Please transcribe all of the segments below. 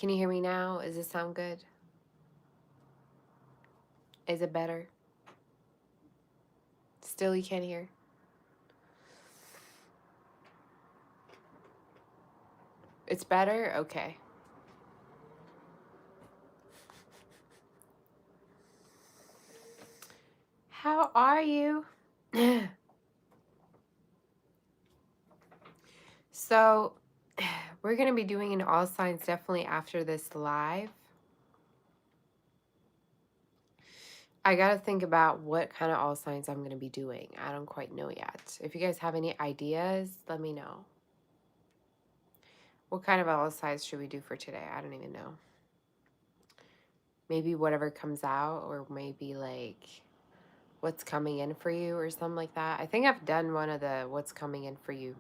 Can you hear me now? Does it sound good? Is it better? Still, you can't hear? It's better? Okay. How are you? So, we're going to be doing an all signs definitely after this live. I got to think about what kind of all signs I'm going to be doing. I don't quite know yet. If you guys have any ideas, let me know. What kind of all signs should we do for today? I don't even know. Maybe whatever comes out, or maybe like what's coming in for you or something like that. I think I've done one of the what's coming in for you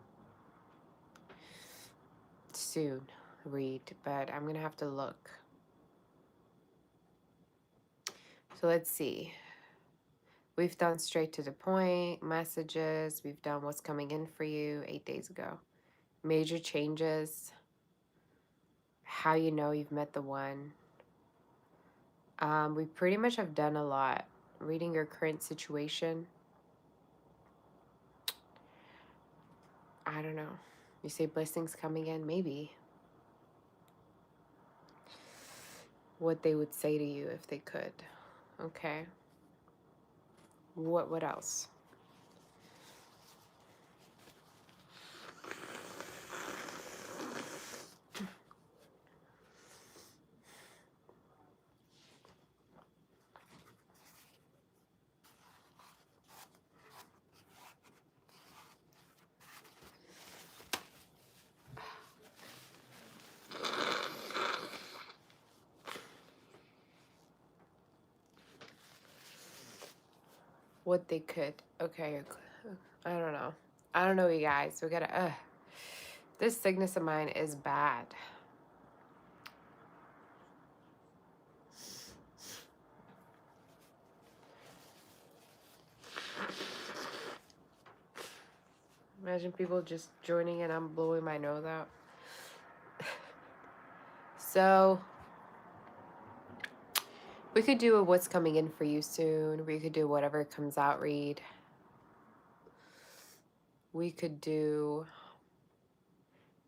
soon read, but I'm gonna have to look. So let's see. We've done straight to the point, messages. We've done what's coming in for you 8 days ago. Major changes, how you know you've met the one. We pretty much have done a lot. Reading your current situation. I don't know. You say blessings coming in? Maybe. What they would say to you if they could. Okay. What else? What they could. Okay. I don't know. I don't know, you guys. We gotta. This sickness of mine is bad. Imagine people just joining and I'm blowing my nose out. So we could do a what's coming in for you soon. We could do whatever comes out read. We could do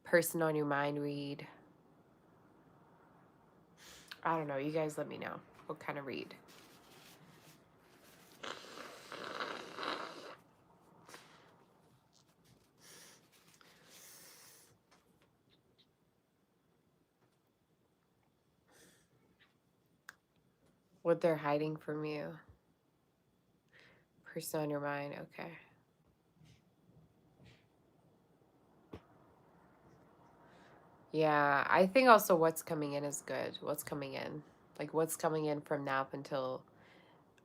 person on your mind read. I don't know. You guys let me know what kind of read. What they're hiding from you. Person on your mind. Okay. Yeah, I think also what's coming in is good. What's coming in. Like what's coming in from now up until,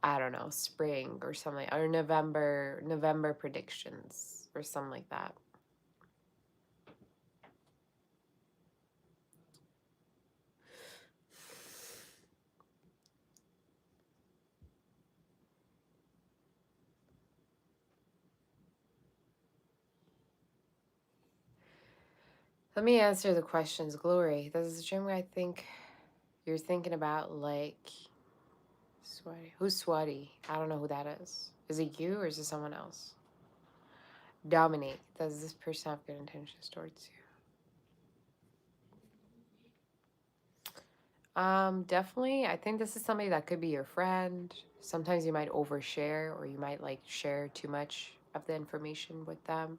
I don't know, spring or something, or November predictions or something like that. Let me answer the questions. Glory, this is a dream where I think you're thinking about like Swati. Who's Swati? I don't know who that is. Is it you or is it someone else? Dominate. Does this person have good intentions towards you? Definitely. I think this is somebody that could be your friend. Sometimes you might overshare or you might like share too much of the information with them,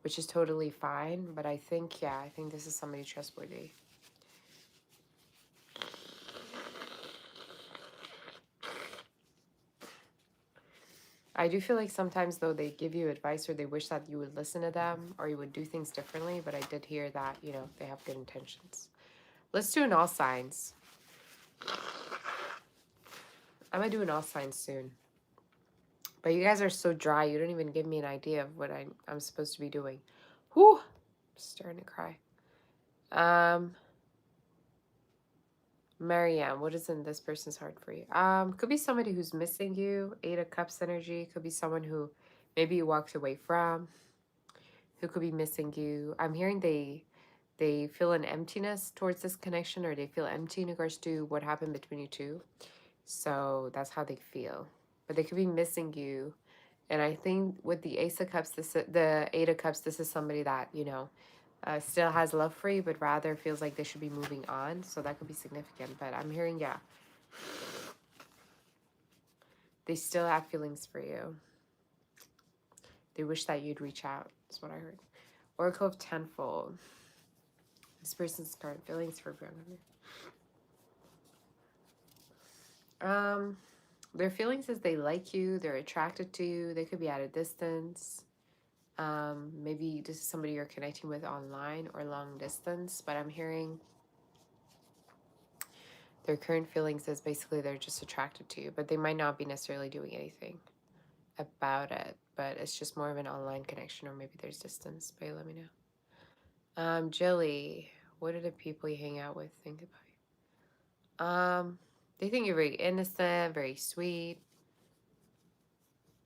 which is totally fine. But I think, yeah, I think this is somebody trustworthy. I do feel like sometimes though they give you advice or they wish that you would listen to them or you would do things differently. But I did hear that, you know, they have good intentions. Let's do an all signs. I'm gonna do an all signs soon. But you guys are so dry. You don't even give me an idea of what I'm supposed to be doing. Whew. I'm starting to cry. Marianne, what is in this person's heart for you? Could be somebody who's missing you. 8 of Cups energy. Could be someone who maybe you walked away from, who could be missing you. I'm hearing they they feel an emptiness towards this connection, or they feel empty in regards to what happened between you two. So that's how they feel. But they could be missing you. And I think with the Ace of Cups, the Eight of Cups, this is somebody that, still has love for you, but rather feels like they should be moving on. So that could be significant. But I'm hearing, yeah, they still have feelings for you. They wish that you'd reach out, is what I heard. Oracle of Tenfold. This person's current feelings for Brandon. Their feelings is they like you, they're attracted to you, they could be at a distance. Maybe this is somebody you're connecting with online or long distance, but I'm hearing their current feelings is basically they're just attracted to you, but they might not be necessarily doing anything about it, but it's just more of an online connection, or maybe there's distance, but you let me know. Jilly, what do the people you hang out with think about you? They think you're very innocent, very sweet.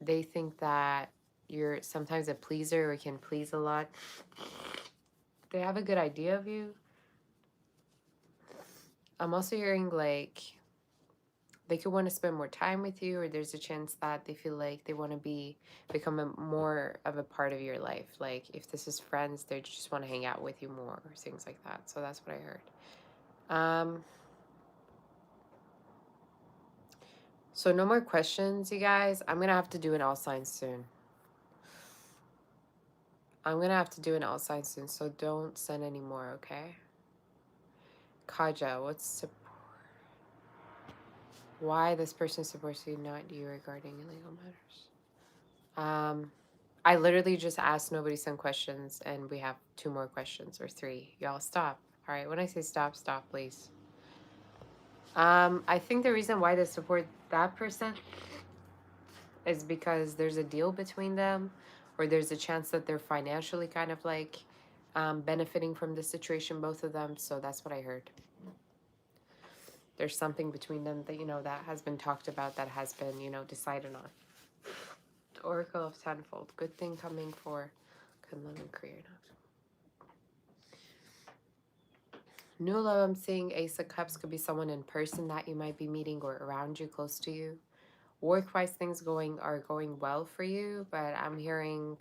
They think that you're sometimes a pleaser or can please a lot. They have a good idea of you. I'm also hearing like they could want to spend more time with you, or there's a chance that they feel like they want to become more of a part of your life. Like if this is friends, they just want to hang out with you more, or things like that. So that's what I heard. So no more questions, you guys. I'm gonna have to do an all signs soon. So don't send any more, okay? Kaja, what's support? Why this person supports you, not you, regarding illegal matters? I literally just asked nobody send questions, and we have 2 more questions, or 3. Y'all stop. All right, when I say stop, stop, please. I think the reason why they support that person is because there's a deal between them, or there's a chance that they're financially kind of like benefiting from the situation, both of them. So that's what I heard. There's something between them that, that has been talked about, that has been, decided on. Oracle of Tenfold. Good thing coming for Kunlun and Kriya. New love, I'm seeing Ace of Cups could be someone in person that you might be meeting, or around you, close to you. Work-wise, things are going well for you, but I'm hearing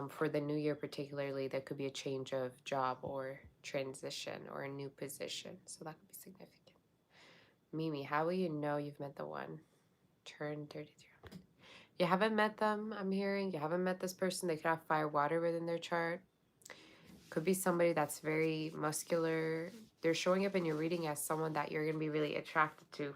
for the new year particularly, there could be a change of job or transition or a new position. So that could be significant. Mimi, how will you know you've met the one? Turn 33. You haven't met them, I'm hearing. You haven't met this person. They could have fire water within their chart. Could be somebody that's very muscular. They're showing up in your reading as someone that you're going to be really attracted to.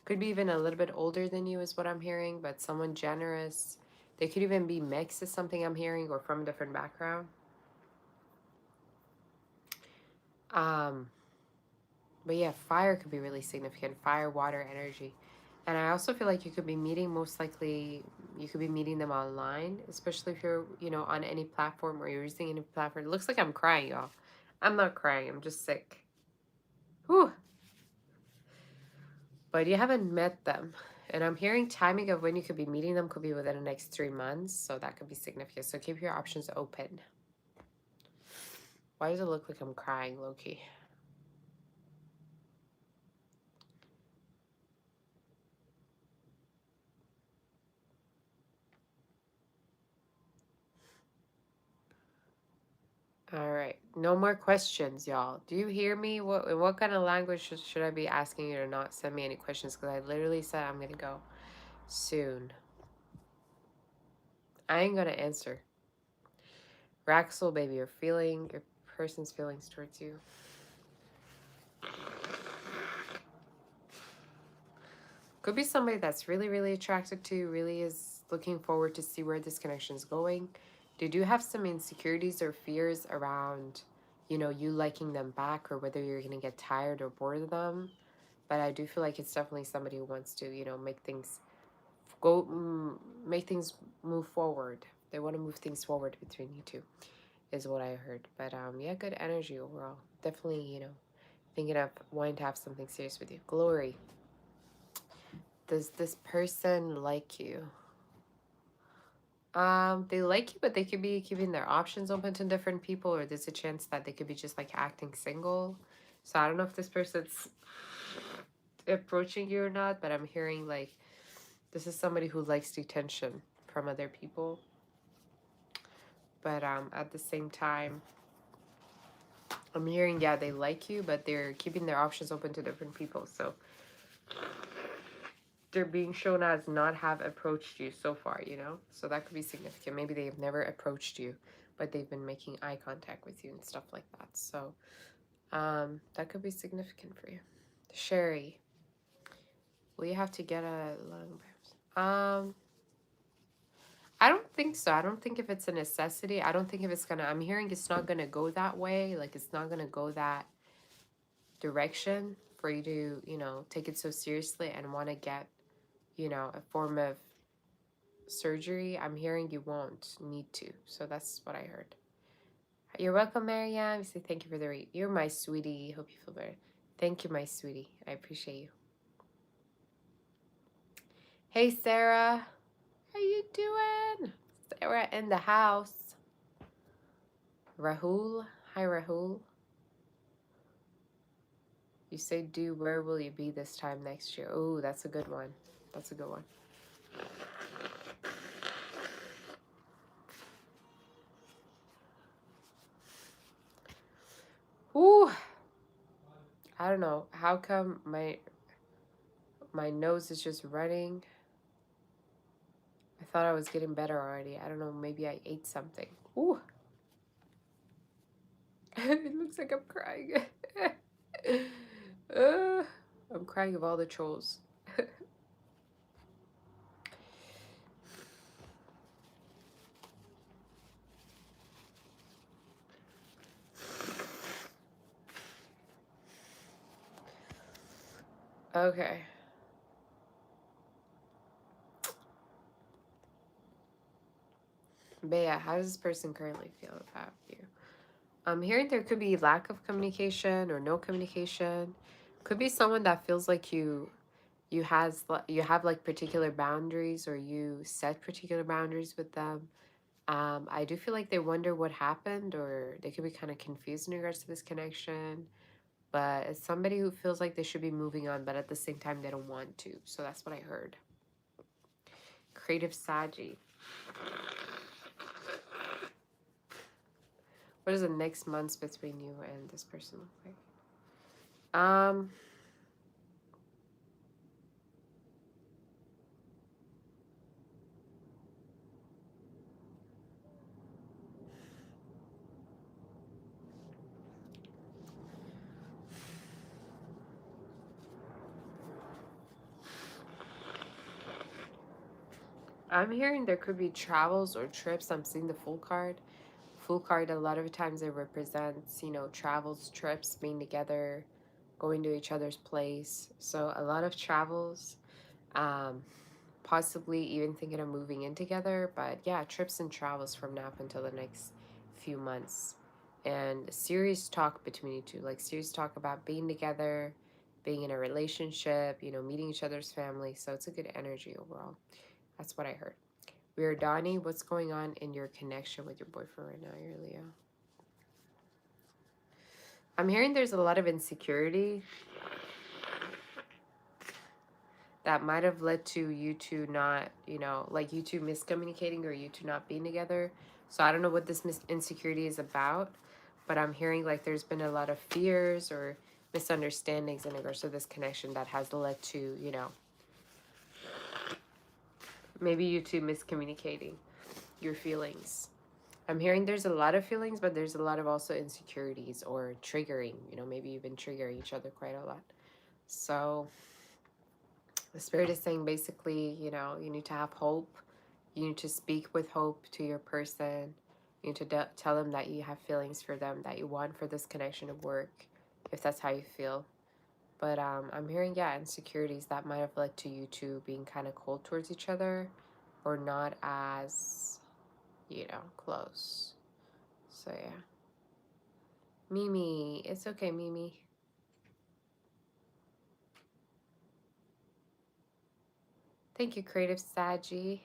Could be even a little bit older than you is what I'm hearing, but someone generous. They could even be mixed is something I'm hearing, or from a different background. But yeah, fire could be really significant. Fire, water, energy. And I also feel like you could be meeting, most likely, you could be meeting them online, especially if you're, on any platform, or you're using any platform. It looks like I'm crying, y'all. I'm not crying. I'm just sick. Whew. But you haven't met them. And I'm hearing timing of when you could be meeting them could be within the next 3 months. So that could be significant. So keep your options open. Why does it look like I'm crying, low-key? All right. No more questions, y'all. Do you hear me? What kind of language should I be asking you to not send me any questions? Because I literally said I'm going to go soon. I ain't going to answer. Raxel, baby, your person's feelings towards you. Could be somebody that's really, really attracted to you, really is looking forward to see where this connection is going. They do have some insecurities or fears around, you liking them back, or whether you're going to get tired or bored of them. But I do feel like it's definitely somebody who wants to, make things move forward. They want to move things forward between you two, is what I heard. But yeah, good energy overall. Definitely, thinking of wanting to have something serious with you. Glory. Does this person like you? They like you, but they could be keeping their options open to different people, or there's a chance that they could be just like acting single. So I don't know if this person's approaching you or not, but I'm hearing like this is somebody who likes the attention from other people. But at the same time, I'm hearing, yeah, they like you, but they're keeping their options open to different people. So they're being shown as not have approached you so far, you know? So that could be significant. Maybe they've never approached you, but they've been making eye contact with you and stuff like that. So that could be significant for you. Sherry, will you have to get a lung? I don't think so. I don't think if it's a necessity. I don't think if it's gonna. I'm hearing it's not gonna go that way. Like it's not gonna go that direction for you to, take it so seriously and want to get, a form of surgery. I'm hearing you won't need to. So that's what I heard. You're welcome, Marianne. We say thank you for the read. You're my sweetie. Hope you feel better. Thank you, my sweetie. I appreciate you. Hey, Sarah. How you doing? Sarah in the house. Rahul. Hi, Rahul. You say, do, where will you be this time next year? Oh, that's a good one. That's a good one. Ooh. I don't know. How come my nose is just running? I thought I was getting better already. I don't know. Maybe I ate something. Ooh. It looks like I'm crying. uh, I'm crying of all the trolls. Okay. But yeah, how does this person currently feel about you? I'm hearing there could be lack of communication or no communication. Could be someone that feels like you have like particular boundaries, or you set particular boundaries with them. I do feel like they wonder what happened, or they could be kind of confused in regards to this connection. But it's somebody who feels like they should be moving on, but at the same time they don't want to. So that's what I heard. Creative Saji. What does the next months between you and this person look like? I'm hearing there could be travels or trips. I'm seeing the full card. Full card, a lot of times it represents, travels, trips, being together, going to each other's place. So a lot of travels, um, possibly even thinking of moving in together. But yeah, trips and travels from now up until the next few months. And serious talk between you two, like serious talk about being together, being in a relationship, meeting each other's family. So it's a good energy overall. That's what I heard. We're Donnie. What's going on in your connection with your boyfriend right now? You're Leo. I'm hearing there's a lot of insecurity that might have led to you two not, like you two miscommunicating or you two not being together. So I don't know what this insecurity is about, but I'm hearing like there's been a lot of fears or misunderstandings in regards to this connection that has led to, maybe you two miscommunicating your feelings. I'm hearing there's a lot of feelings, but there's a lot of also insecurities or triggering. Maybe you've been triggering each other quite a lot. So the spirit is saying basically, you need to have hope. You need to speak with hope to your person. You need to tell them that you have feelings for them, that you want for this connection to work, if that's how you feel. But I'm hearing, yeah, insecurities that might have led to you two being kind of cold towards each other or not as, close. So, yeah. Mimi, it's okay, Mimi. Thank you, Creative Saji.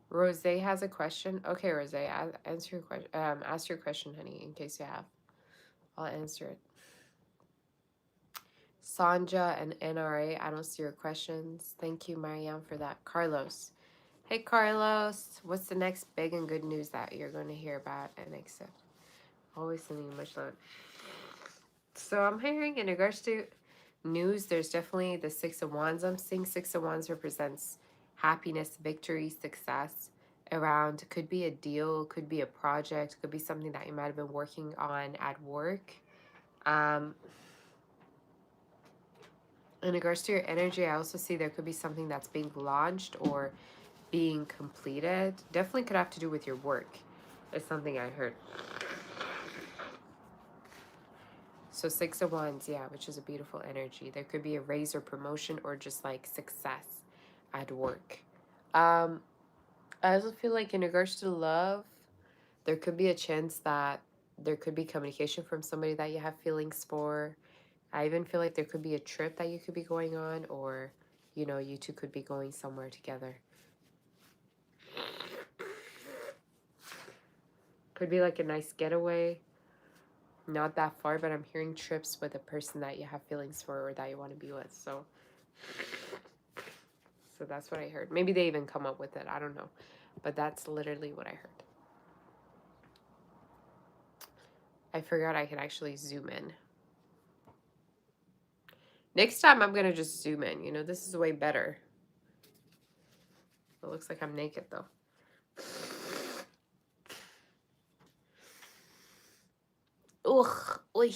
Rose has a question. Okay, Rose, answer your question. Ask your question, honey, in case you have. I'll answer it. Sanja and NRA, I don't see your questions. Thank you, Marianne, for that. Carlos. Hey, Carlos. What's the next big and good news that you're going to hear about and accept? Always sending you much love. So I'm hearing in regards to news, there's definitely the Six of Wands. I'm seeing Six of Wands represents happiness, victory, success around. Could be a deal, could be a project, could be something that you might have been working on at work. In regards to your energy, I also see there could be something that's being launched or being completed. Definitely could have to do with your work. It's something I heard. So Six of Wands, yeah, which is a beautiful energy. There could be a raise or promotion or just like success at work. I also feel like in regards to love, there could be a chance that there could be communication from somebody that you have feelings for. I even feel like there could be a trip that you could be going on, or, you know, you two could be going somewhere together. Could be like a nice getaway. Not that far, but I'm hearing trips with a person that you have feelings for or that you want to be with. So that's what I heard. Maybe they even come up with it. I don't know. But that's literally what I heard. I forgot I could actually zoom in. Next time I'm going to just zoom in. You know, this is way better. It looks like I'm naked though. Ugh. Oy.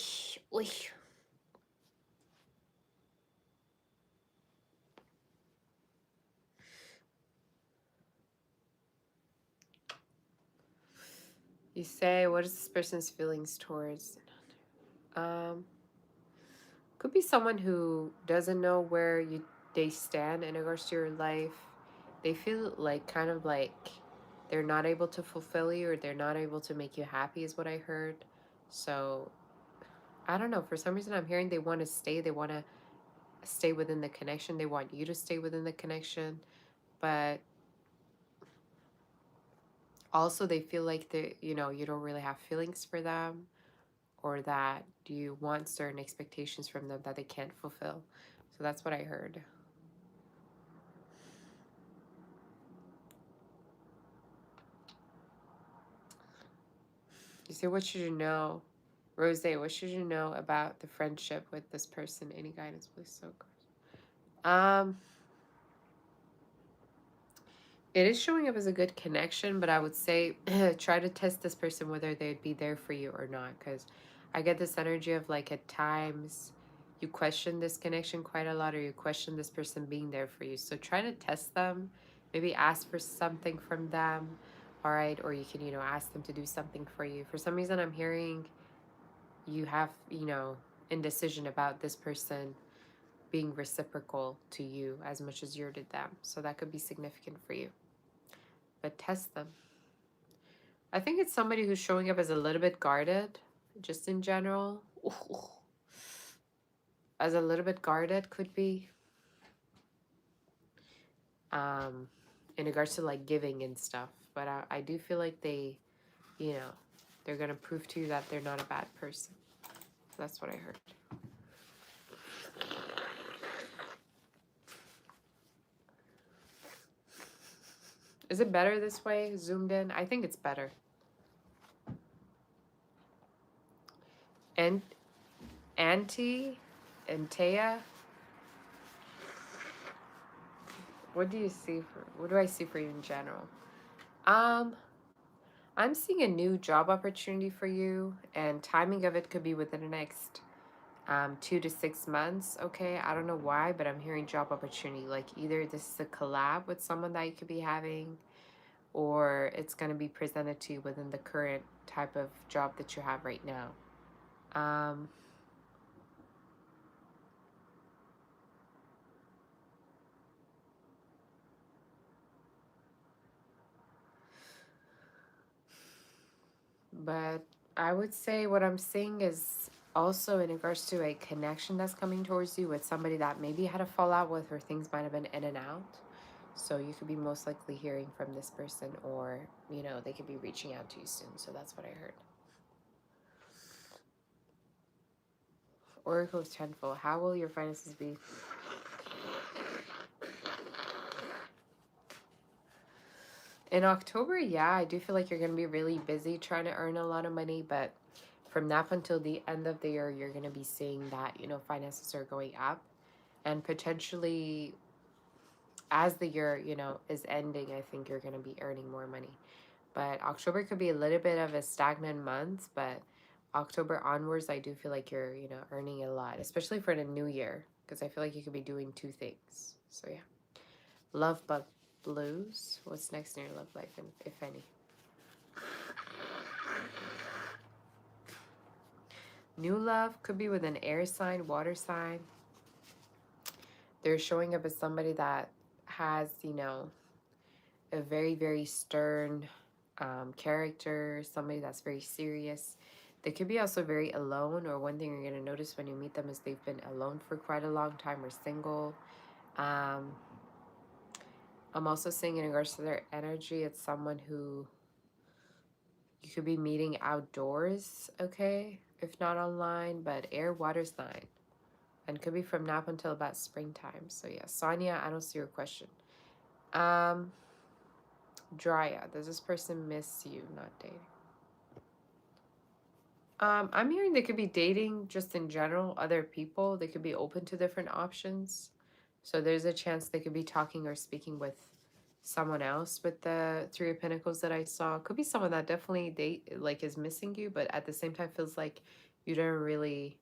Oy. You say, what is this person's feelings towards? Could be someone who doesn't know where they stand in regards to your life. They feel like kind of like they're not able to fulfill you or they're not able to make you happy is what I heard. So I don't know. For some reason I'm hearing they want to stay. They want to stay within the connection. They want you to stay within the connection. But also they feel like you don't really have feelings for them, or that you want certain expectations from them that they can't fulfill. So that's what I heard. You say, what should you know? Rose, what should you know about the friendship with this person? Any guidance, please? So good. It is showing up as a good connection, but I would say try to test this person whether they'd be there for you or not, because I get this energy of like at times you question this connection quite a lot, or you question this person being there for you. So try to test them, maybe ask for something from them, all right? Or you can, ask them to do something for you. For some reason, I'm hearing you have, indecision about this person being reciprocal to you as much as you did them. So that could be significant for you. But test them. I think it's somebody who's showing up as a little bit guarded, just in general. As a little bit guarded could be. In regards to like giving and stuff. But I do feel like they're going to prove to you that they're not a bad person. That's what I heard. Is it better this way, zoomed in? I think it's better. And Antea. What do I see for you in general? I'm seeing a new job opportunity for you, and timing of it could be within the next 2 to 6 months. Okay, I don't know why, but I'm hearing job opportunity. Like either this is a collab with someone that you could be having, or it's going to be presented to you within the current type of job that you have right now. But I would say what I'm seeing is also in regards to a connection that's coming towards you with somebody that maybe you had a fallout with, or things might have been in and out. So you could be most likely hearing from this person, or, you know, they could be reaching out to you soon. So that's what I heard. Oracle of Tenfold. How will your finances be? In October, yeah, I do feel like you're going to be really busy trying to earn a lot of money, but from now until the end of the year, you're going to be seeing that, you know, finances are going up, and potentially as the year, you know, is ending, I think you're going to be earning more money. But October could be a little bit of a stagnant month, but October onwards, I do feel like you're, you know, earning a lot, especially for the new year, because I feel like you could be doing two things. So yeah. Love bug blues. What's next in your love life, if any? New love could be with an air sign, water sign. They're showing up as somebody that has, you know, a very, very stern character, somebody that's very serious. They could be also very alone, or one thing you're going to notice when you meet them is they've been alone for quite a long time or single. Um, I'm also seeing in regards to their energy, it's someone who you could be meeting outdoors, okay? If not online, but air, water sign. And could be from now until about springtime. So yeah, Sonia, I don't see your question. Um, Drya, does this person miss you, not dating? I'm hearing they could be dating just in general, other people. They could be open to different options. So there's a chance they could be talking or speaking with someone else with the Three of Pentacles that I saw. Could be someone that definitely is missing you, but at the same time feels like you don't really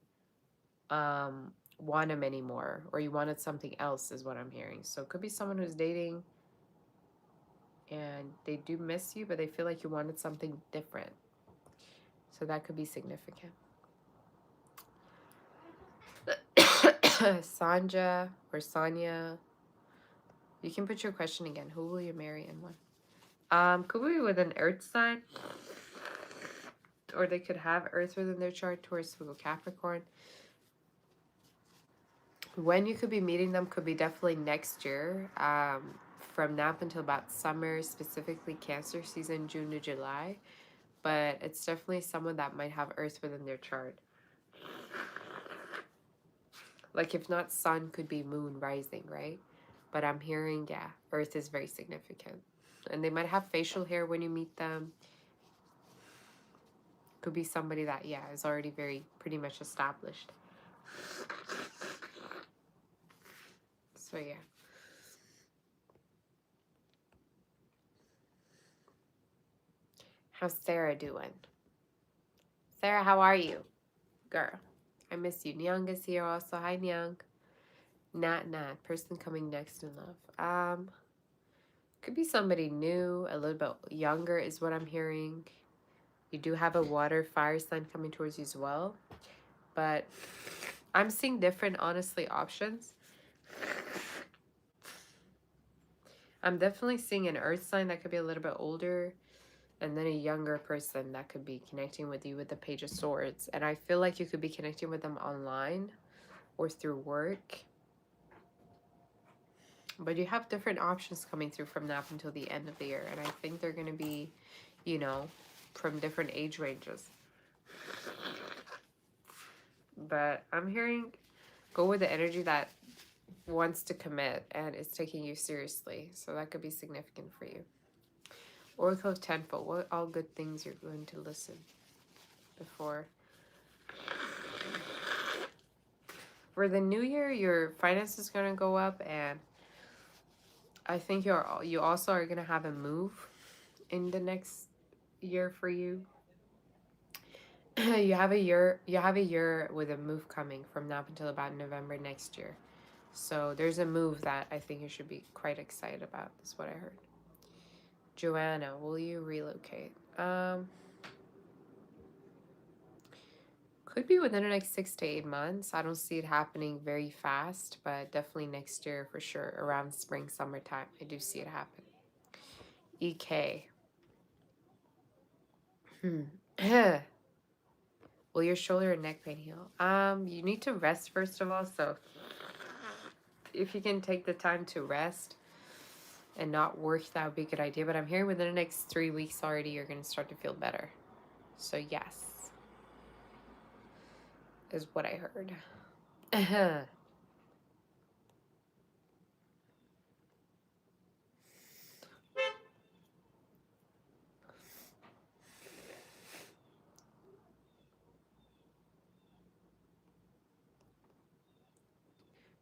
want him anymore, or you wanted something else is what I'm hearing. So it could be someone who's dating and they do miss you, but they feel like you wanted something different. So that could be significant. Sanja or Sonia, you can put your question again. Who will you marry and when? Could be with an earth sign, or they could have earth within their chart. Taurus, Virgo, Capricorn. When you could be meeting them could be definitely next year. From now up until about summer, specifically Cancer season, June to July. But it's definitely someone that might have earth within their chart. Like if not sun, could be moon rising, right? But I'm hearing, yeah, earth is very significant. And they might have facial hair when you meet them. Could be somebody that, yeah, is already very pretty much established. So yeah. How's Sarah doing? Sarah, how are you? Girl, I miss you. Nyang is here also. Hi, Nyang. Nat. Person coming next in love. Could be somebody new, a little bit younger is what I'm hearing. You do have a water fire sign coming towards you as well. But I'm seeing different, honestly, options. I'm definitely seeing an earth sign that could be a little bit older, and then a younger person that could be connecting with you with the Page of Swords. And I feel like you could be connecting with them online or through work. But you have different options coming through from now until the end of the year. And I think they're going to be, you know, from different age ranges. But I'm hearing go with the energy that wants to commit and is taking you seriously. So that could be significant for you. Oracle of Tenfold. What all good things you're going to listen before? For the new year, your finances is going to go up, and I think you also are going to have a move in the next year for you. You have a year with a move coming from now until about November next year. So there's a move that I think you should be quite excited about. Is what I heard. Joanna, will you relocate? Could be within the next 6 to 8 months. I don't see it happening very fast, but definitely next year for sure. Around spring, summertime, I do see it happen. EK. Will your shoulder and neck pain heal? You need to rest first of all. So if you can take the time to rest, and not work, that would be a good idea. But I'm hearing within the next 3 weeks already, you're going to start to feel better. So yes, is what I heard.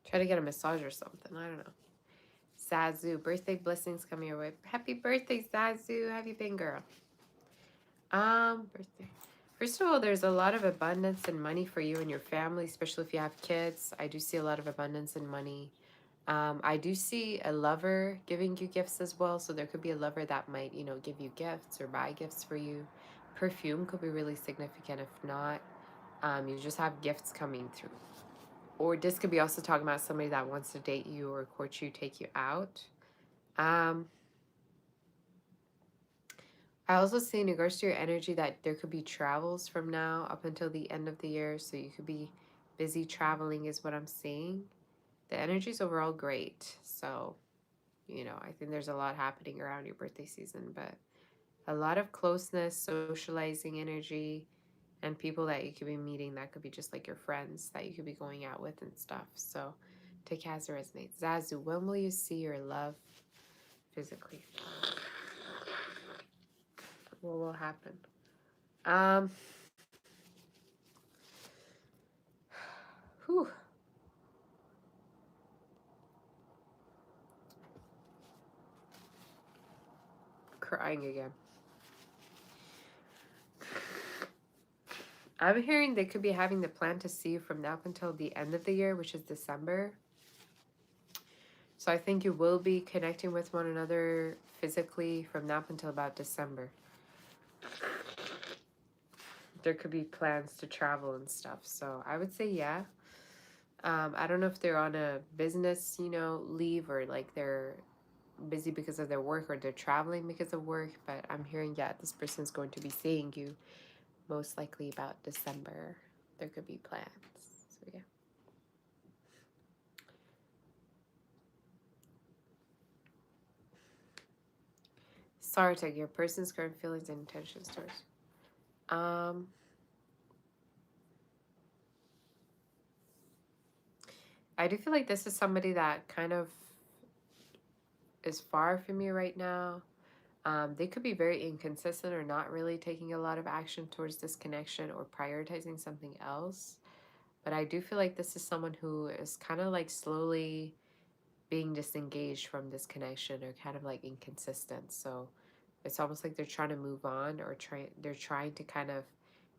Try to get a massage or something. I don't know. Zazu, birthday blessings coming your way. Happy birthday, Zazu. How have you been, girl? Birthday. First of all, there's a lot of abundance and money for you and your family, especially if you have kids. I do see a lot of abundance and money. I do see a lover giving you gifts as well. So there could be a lover that might, give you gifts or buy gifts for you. Perfume could be really significant. If not, you just have gifts coming through. Or this could be also talking about somebody that wants to date you or court you, take you out. I also see in regards to your energy that there could be travels from now up until the end of the year. So you could be busy traveling is what I'm seeing. The energy is overall great. So, I think there's a lot happening around your birthday season, but a lot of closeness, socializing energy, and people that you could be meeting that could be just like your friends that you could be going out with and stuff. So take it as it resonates. Zazu, when will you see your love physically? What will happen? Whew. Crying again. I'm hearing they could be having the plan to see you from now up until the end of the year, which is December. So I think you will be connecting with one another physically from now up until about December. There could be plans to travel and stuff. So I would say yeah. I don't know if they're on a business, leave, or like they're busy because of their work, or they're traveling because of work. But I'm hearing, yeah, this person's going to be seeing you most likely about December. There could be plans. So yeah. Sartek, your person's current feelings and intentions towards. I do feel like this is somebody that kind of is far from you right now. They could be very inconsistent or not really taking a lot of action towards this connection or prioritizing something else. But I do feel like this is someone who is kind of like slowly being disengaged from this connection or kind of like inconsistent. So it's almost like they're trying to move on, or they're trying to kind of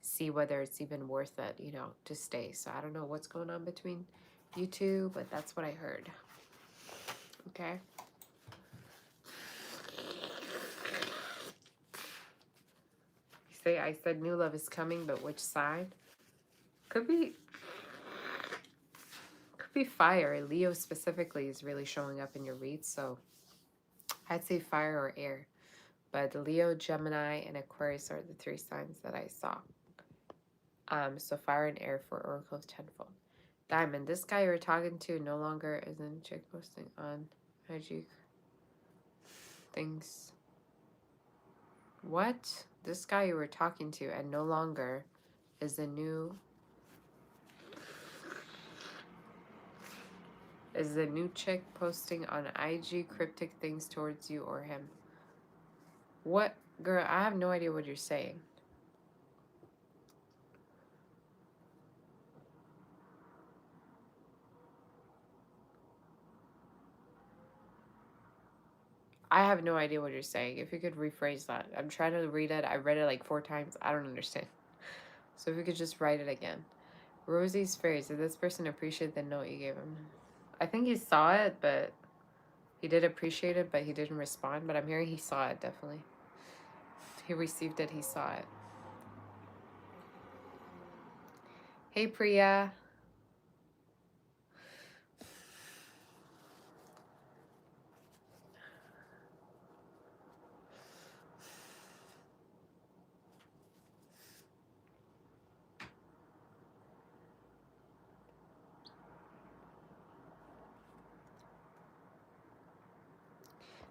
see whether it's even worth it, to stay. So I don't know what's going on between you two, but that's what I heard. Okay. I said new love is coming, but which side? Could be fire. Leo specifically is really showing up in your reads, so I'd say fire or air. But Leo, Gemini, and Aquarius are the three signs that I saw. So fire and air for Oracle of Tenfold. Diamond, this guy you were talking to no longer is in chick posting on IG things. What? This guy you were talking to and no longer is the new chick posting on IG cryptic things towards you or him. What? Girl, I have no idea what you're saying. I have no idea what you're saying. If you could rephrase that. I'm trying to read it. I read it like 4 times. I don't understand. So if you could just write it again. Rosie's phrase. Did this person appreciate the note you gave him? I think he saw it, but he did appreciate it, but he didn't respond. But I'm hearing he saw it, definitely. He received it. He saw it. Hey, Priya.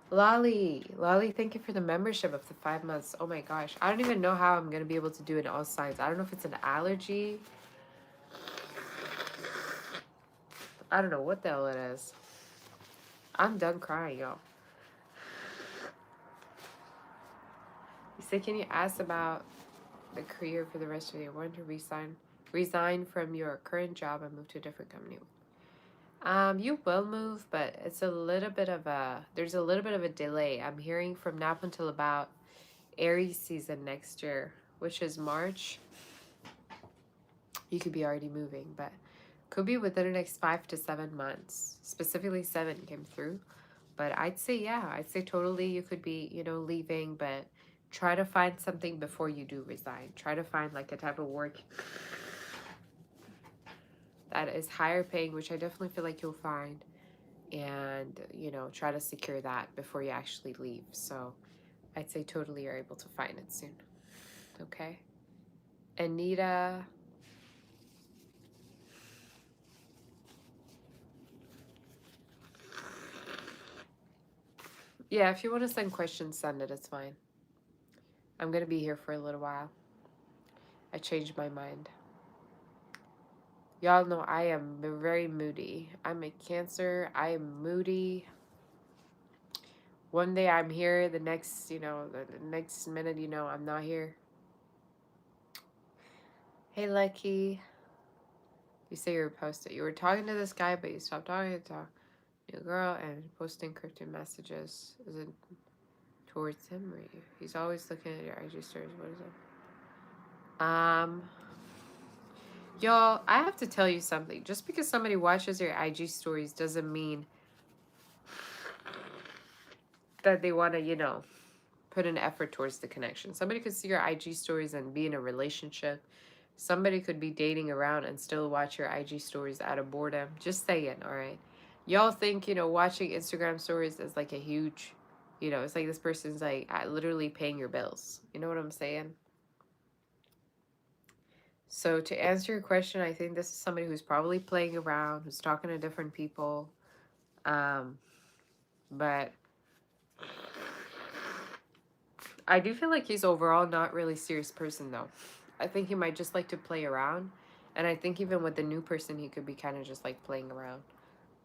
Lolly, thank you for the membership of the 5 months. Oh my gosh. I don't even know how I'm going to be able to do it in all signs. I don't know if it's an allergy. I don't know what the hell it is. I'm done crying, y'all. You say, can you ask about the career for the rest of the year? Want to resign from your current job and move to a different company? You will move, but it's a little bit of there's a little bit of a delay. I'm hearing from now up until about Aries season next year, which is March. You could be already moving, but could be within the next 5 to 7 months. Specifically, 7 came through. But I'd say, yeah, I'd say totally you could be, leaving, but try to find something before you do resign. Try to find like a type of work that is higher paying, which I definitely feel like you'll find. And, try to secure that before you actually leave. So I'd say totally you're able to find it soon. Okay. Anita. Yeah, if you want to send questions, send it. It's fine. I'm going to be here for a little while. I changed my mind. Y'all know I am very moody. I'm a Cancer. I am moody. One day I'm here, the next, the next minute, I'm not here. Hey, Lucky. You say you were posted. You were talking to this guy, but you stopped talking to your girl and posting cryptic messages. Is it towards him or you? He's always looking at your IG stories. What is it? Y'all, I have to tell you something. Just because somebody watches your IG stories doesn't mean that they want to, put an effort towards the connection. Somebody could see your IG stories and be in a relationship. Somebody could be dating around and still watch your IG stories out of boredom. Just saying, all right? Y'all think, watching Instagram stories is like a huge, it's like this person's like literally paying your bills. You know what I'm saying? So to answer your question, I think this is somebody who's probably playing around, who's talking to different people. But I do feel like he's overall not really a serious person though. I think he might just like to play around. And I think even with the new person, he could be kind of just like playing around.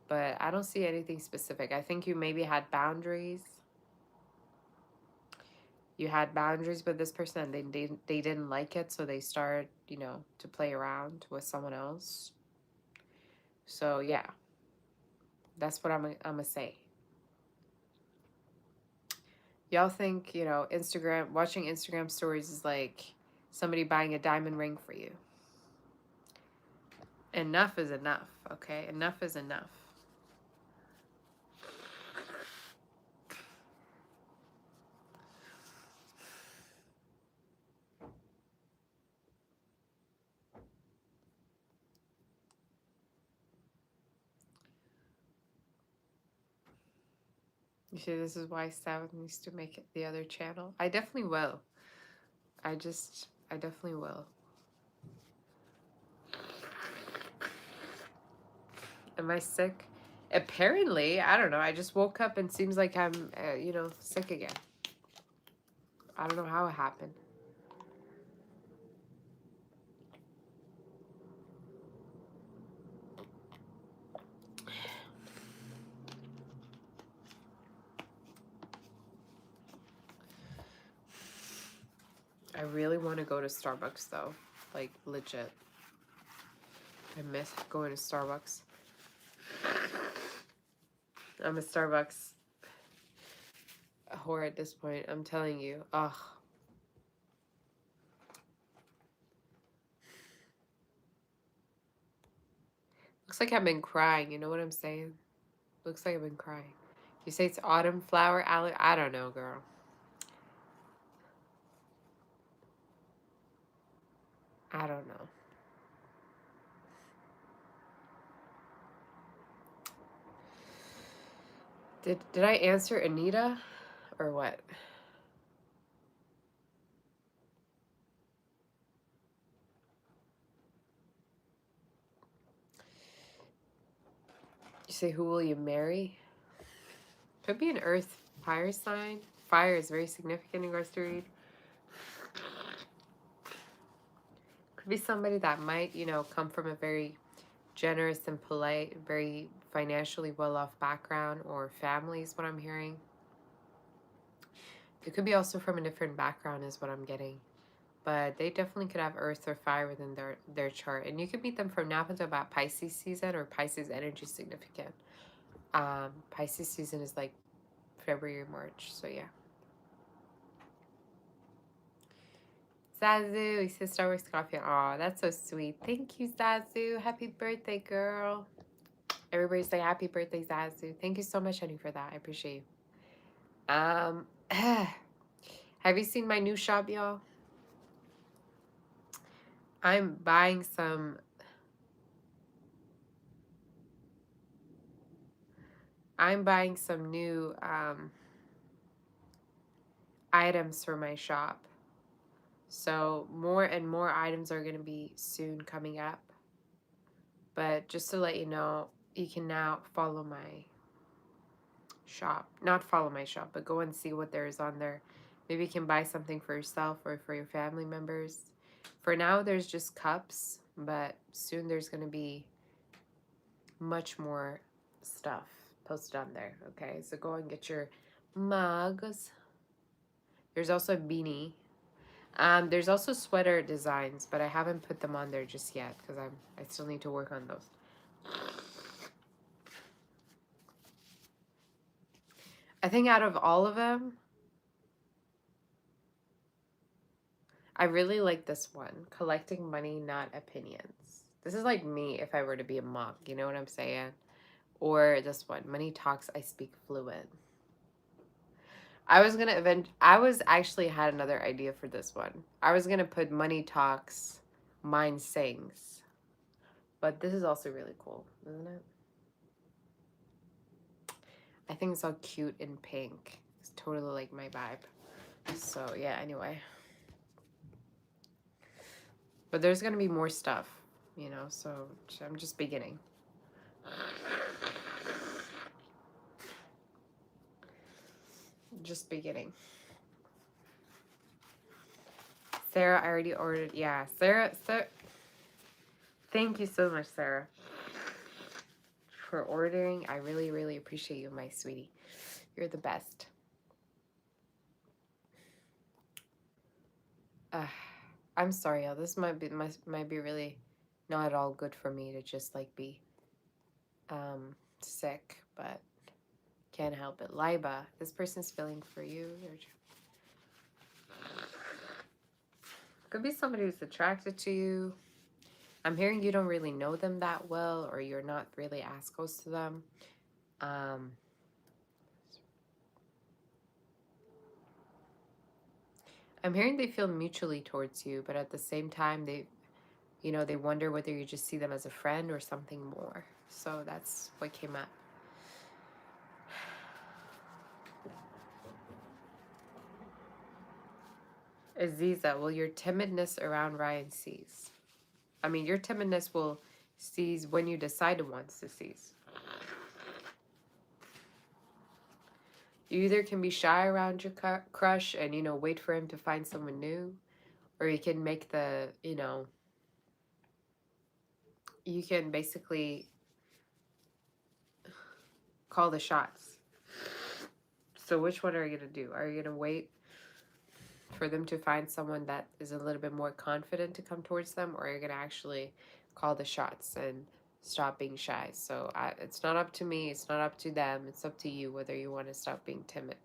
But I don't see anything specific. I think you maybe had boundaries. You had boundaries with this person and they didn't like it. So they started, to play around with someone else. So yeah, that's what I'm going to say. Y'all think, watching Instagram stories is like somebody buying a diamond ring for you. Enough is enough, okay? Enough is enough. You see, this is why Sav needs to make it the other channel. I definitely will. I definitely will. Am I sick? Apparently, I don't know. I just woke up and seems like I'm, sick again. I don't know how it happened. I really want to go to Starbucks though. Like, legit. I miss going to Starbucks. I'm a Starbucks whore at this point. I'm telling you. Ugh. Looks like I've been crying. You know what I'm saying? Looks like I've been crying. You say it's autumn flower allergy? I don't know, girl. I don't know. Did I answer Anita or what? You say who will you marry? Could be an earth fire sign. Fire is very significant in regards to read. Could be somebody that might, you know, come from a very generous and polite, very financially well-off background or family is what I'm hearing. It could be also from a different background is what I'm getting. But they definitely could have earth or fire within their chart. And you could meet them from now until about Pisces season or Pisces energy significant. Pisces season is like February, March. So yeah. Zazu, he says Star Wars coffee. Aw, that's so sweet. Thank you, Zazu. Happy birthday, girl. Everybody say happy birthday, Zazu. Thank you so much, honey, for that. I appreciate you. Have you seen my new shop, y'all? I'm buying some new items for my shop. So more and more items are going to be soon coming up. But just to let you know, you can now follow my shop. Not follow my shop, but go and see what there is on there. Maybe you can buy something for yourself or for your family members. For now, there's just cups, but soon there's going to be much more stuff posted on there. Okay, so go and get your mugs. There's also a beanie. There's also sweater designs, but I haven't put them on there just yet because I still need to work on those. I think out of all of them, I really like this one, collecting money, not opinions. This is like me if I were to be a monk, you know what I'm saying? Or this one, money talks, I speak fluent. I was actually had another idea for this one. I was gonna put money talks, mind sings. But this is also really cool, isn't it? I think it's all cute and pink. It's totally like my vibe. So yeah, anyway. But there's gonna be more stuff, you know, so I'm just beginning. Just beginning. Sarah, I already ordered. Yeah, Sarah. Thank you so much, Sarah, for ordering. I really, really appreciate you, my sweetie. You're the best. I'm sorry, y'all. This might be really not at all good for me to just like be sick, but can't help it. Liba, this person's feeling for you. Could be somebody who's attracted to you. I'm hearing you don't really know them that well, or you're not really as close to them. I'm hearing they feel mutually towards you, but at the same time, they wonder whether you just see them as a friend or something more. So that's what came up. Aziza, will your timidness around Ryan cease? I mean, your timidness will cease when you decide it wants to cease. You either can be shy around your crush and, wait for him to find someone new, or you can make you can basically call the shots. So which one are you going to do? Are you going to wait for them to find someone that is a little bit more confident to come towards them, or are you going to actually call the shots and stop being shy? So it's not up to me. It's not up to them. It's up to you whether you want to stop being timid.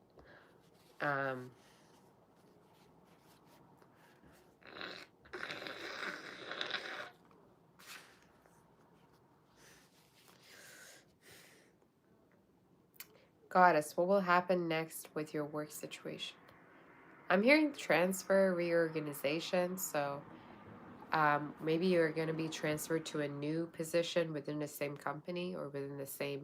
Goddess, what will happen next with your work situation? I'm hearing transfer, reorganization. So maybe you're going to be transferred to a new position within the same company or within the same,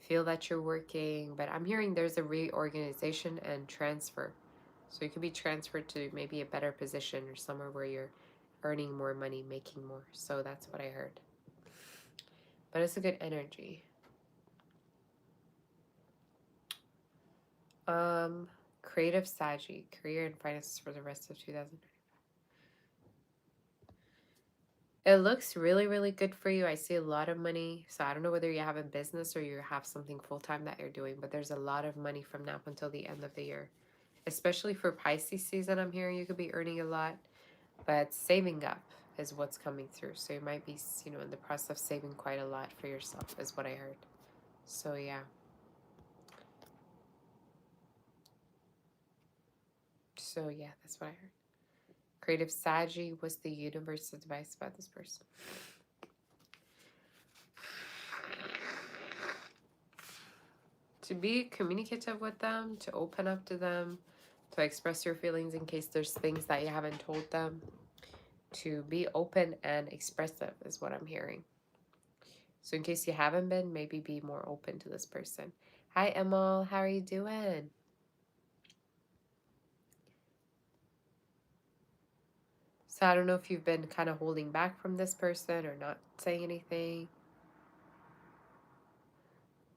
field that you're working. But I'm hearing there's a reorganization and transfer. So you could be transferred to maybe a better position or somewhere where you're earning more money, making more. So that's what I heard. But it's a good energy. Creative Saji, career and finances for the rest of 2000. It looks really, really good for you. I see a lot of money. So I don't know whether you have a business or you have something full time that you're doing, but there's a lot of money from now until the end of the year. Especially for Pisces season, I'm hearing you could be earning a lot, but saving up is what's coming through. So you might be, in the process of saving quite a lot for yourself, is what I heard. So yeah. So yeah, that's what I heard. Creative Saji was the universe advice about this person. To be communicative with them, to open up to them, to express your feelings in case there's things that you haven't told them. To be open and expressive is what I'm hearing. So in case you haven't been, maybe be more open to this person. Hi, Emil. How are you doing? So I don't know if you've been kind of holding back from this person or not saying anything.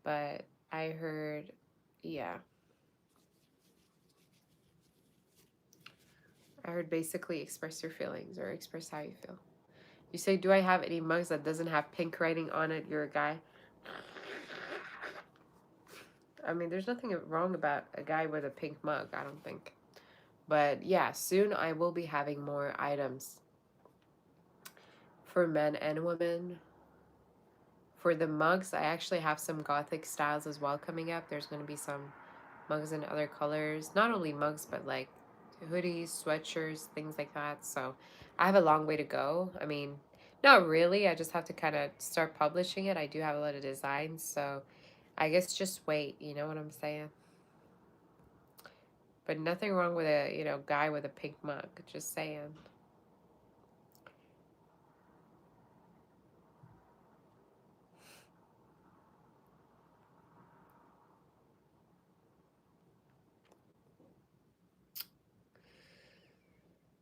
But I heard, yeah. I heard basically express your feelings or express how you feel. You say, do I have any mugs that doesn't have pink writing on it? You're a guy. I mean, there's nothing wrong about a guy with a pink mug, I don't think. But yeah, soon I will be having more items for men and women. For the mugs, I actually have some gothic styles as well coming up. There's going to be some mugs in other colors. Not only mugs, but like hoodies, sweatshirts, things like that. So I have a long way to go. I mean, not really. I just have to kind of start publishing it. I do have a lot of designs. So I guess just wait. You know what I'm saying? But nothing wrong with a, guy with a pink mug. Just saying.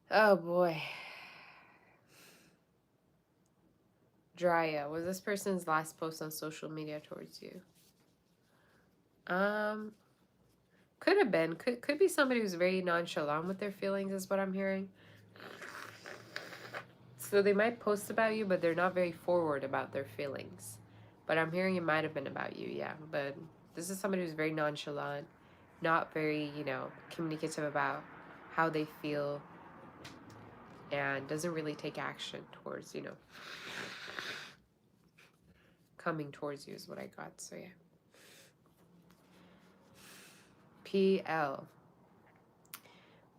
Oh boy. Drya, was this person's last post on social media towards you? Um, could have been. Could be somebody who's very nonchalant with their feelings, is what I'm hearing. So they might post about you, but they're not very forward about their feelings. But I'm hearing it might have been about you, yeah. But this is somebody who's very nonchalant, not very, communicative about how they feel, and doesn't really take action towards, coming towards you is what I got. So yeah. PL.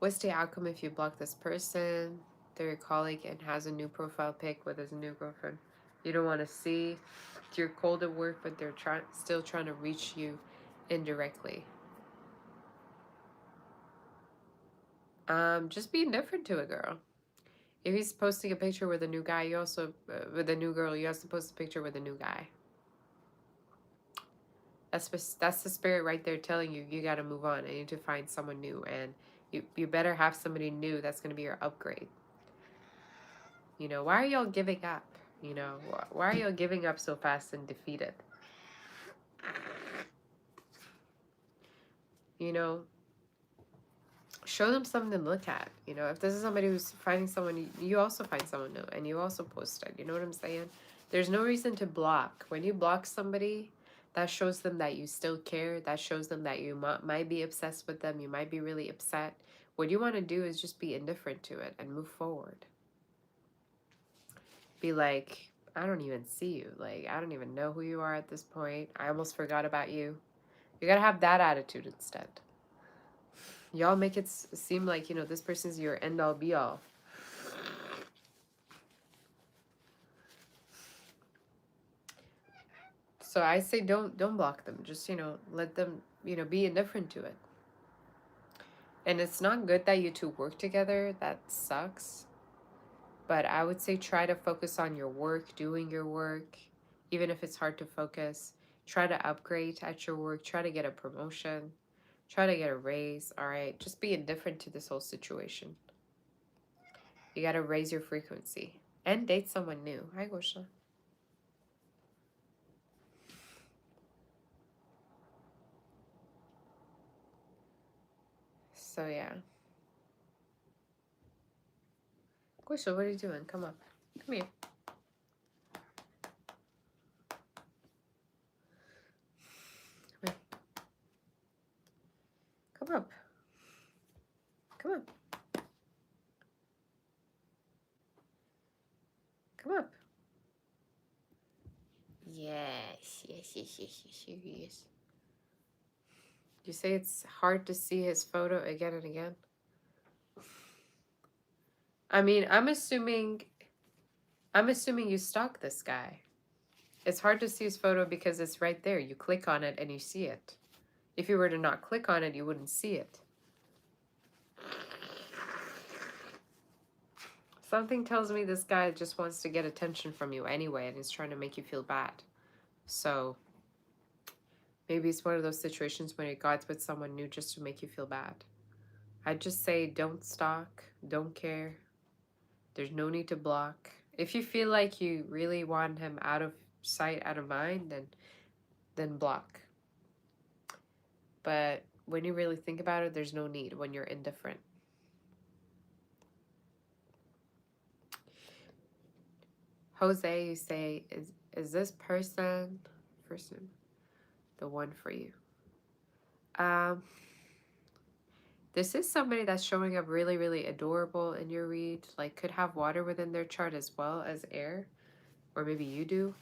What's the outcome if you block this person? They're your colleague and has a new profile pic with his new girlfriend. You don't want to see. You're cold at work, but they're still trying to reach you indirectly. Just be indifferent to a girl. If he's posting a picture with a new guy, you also with a new girl, you also post a picture with a new guy. That's the spirit right there telling you you got to move on. I need to find someone new, and you better have somebody new that's going to be your upgrade. Why are y'all giving up? Why are y'all giving up so fast and defeated? You know, show them something to look at. If this is somebody who's finding someone, you also find someone new and you also post it. You know what I'm saying? There's no reason to block. When you block somebody, that shows them that you still care. That shows them that you might be obsessed with them. You might be really upset. What you want to do is just be indifferent to it and move forward. Be like, I don't even see you. Like, I don't even know who you are at this point. I almost forgot about you. You gotta have that attitude instead. Y'all make it seem like, this person's your end all be all. So I say don't block them. Just, let them, be indifferent to it. And it's not good that you two work together. That sucks. But I would say try to focus on your work, doing your work, even if it's hard to focus. Try to upgrade at your work. Try to get a promotion. Try to get a raise. All right. Just be indifferent to this whole situation. You got to raise your frequency and date someone new. Hi, Gosha. So yeah. Quisha, what are you doing? Come up. Come here. Come here. Come up. Come up. Come up. Yes, yes, yes, yes, yes, yes. You say it's hard to see his photo again and again? I mean, I'm assuming you stalk this guy. It's hard to see his photo because it's right there. You click on it and you see it. If you were to not click on it, you wouldn't see it. Something tells me this guy just wants to get attention from you anyway and is trying to make you feel bad. So maybe it's one of those situations when you got with someone new just to make you feel bad. I'd just say don't stalk, don't care. There's no need to block. If you feel like you really want him out of sight, out of mind, then block. But when you really think about it, there's no need when you're indifferent. Jose, you say, is this person the one for you? This is somebody that's showing up really, really adorable in your read. Like, could have water within their chart as well as air. Or maybe you do.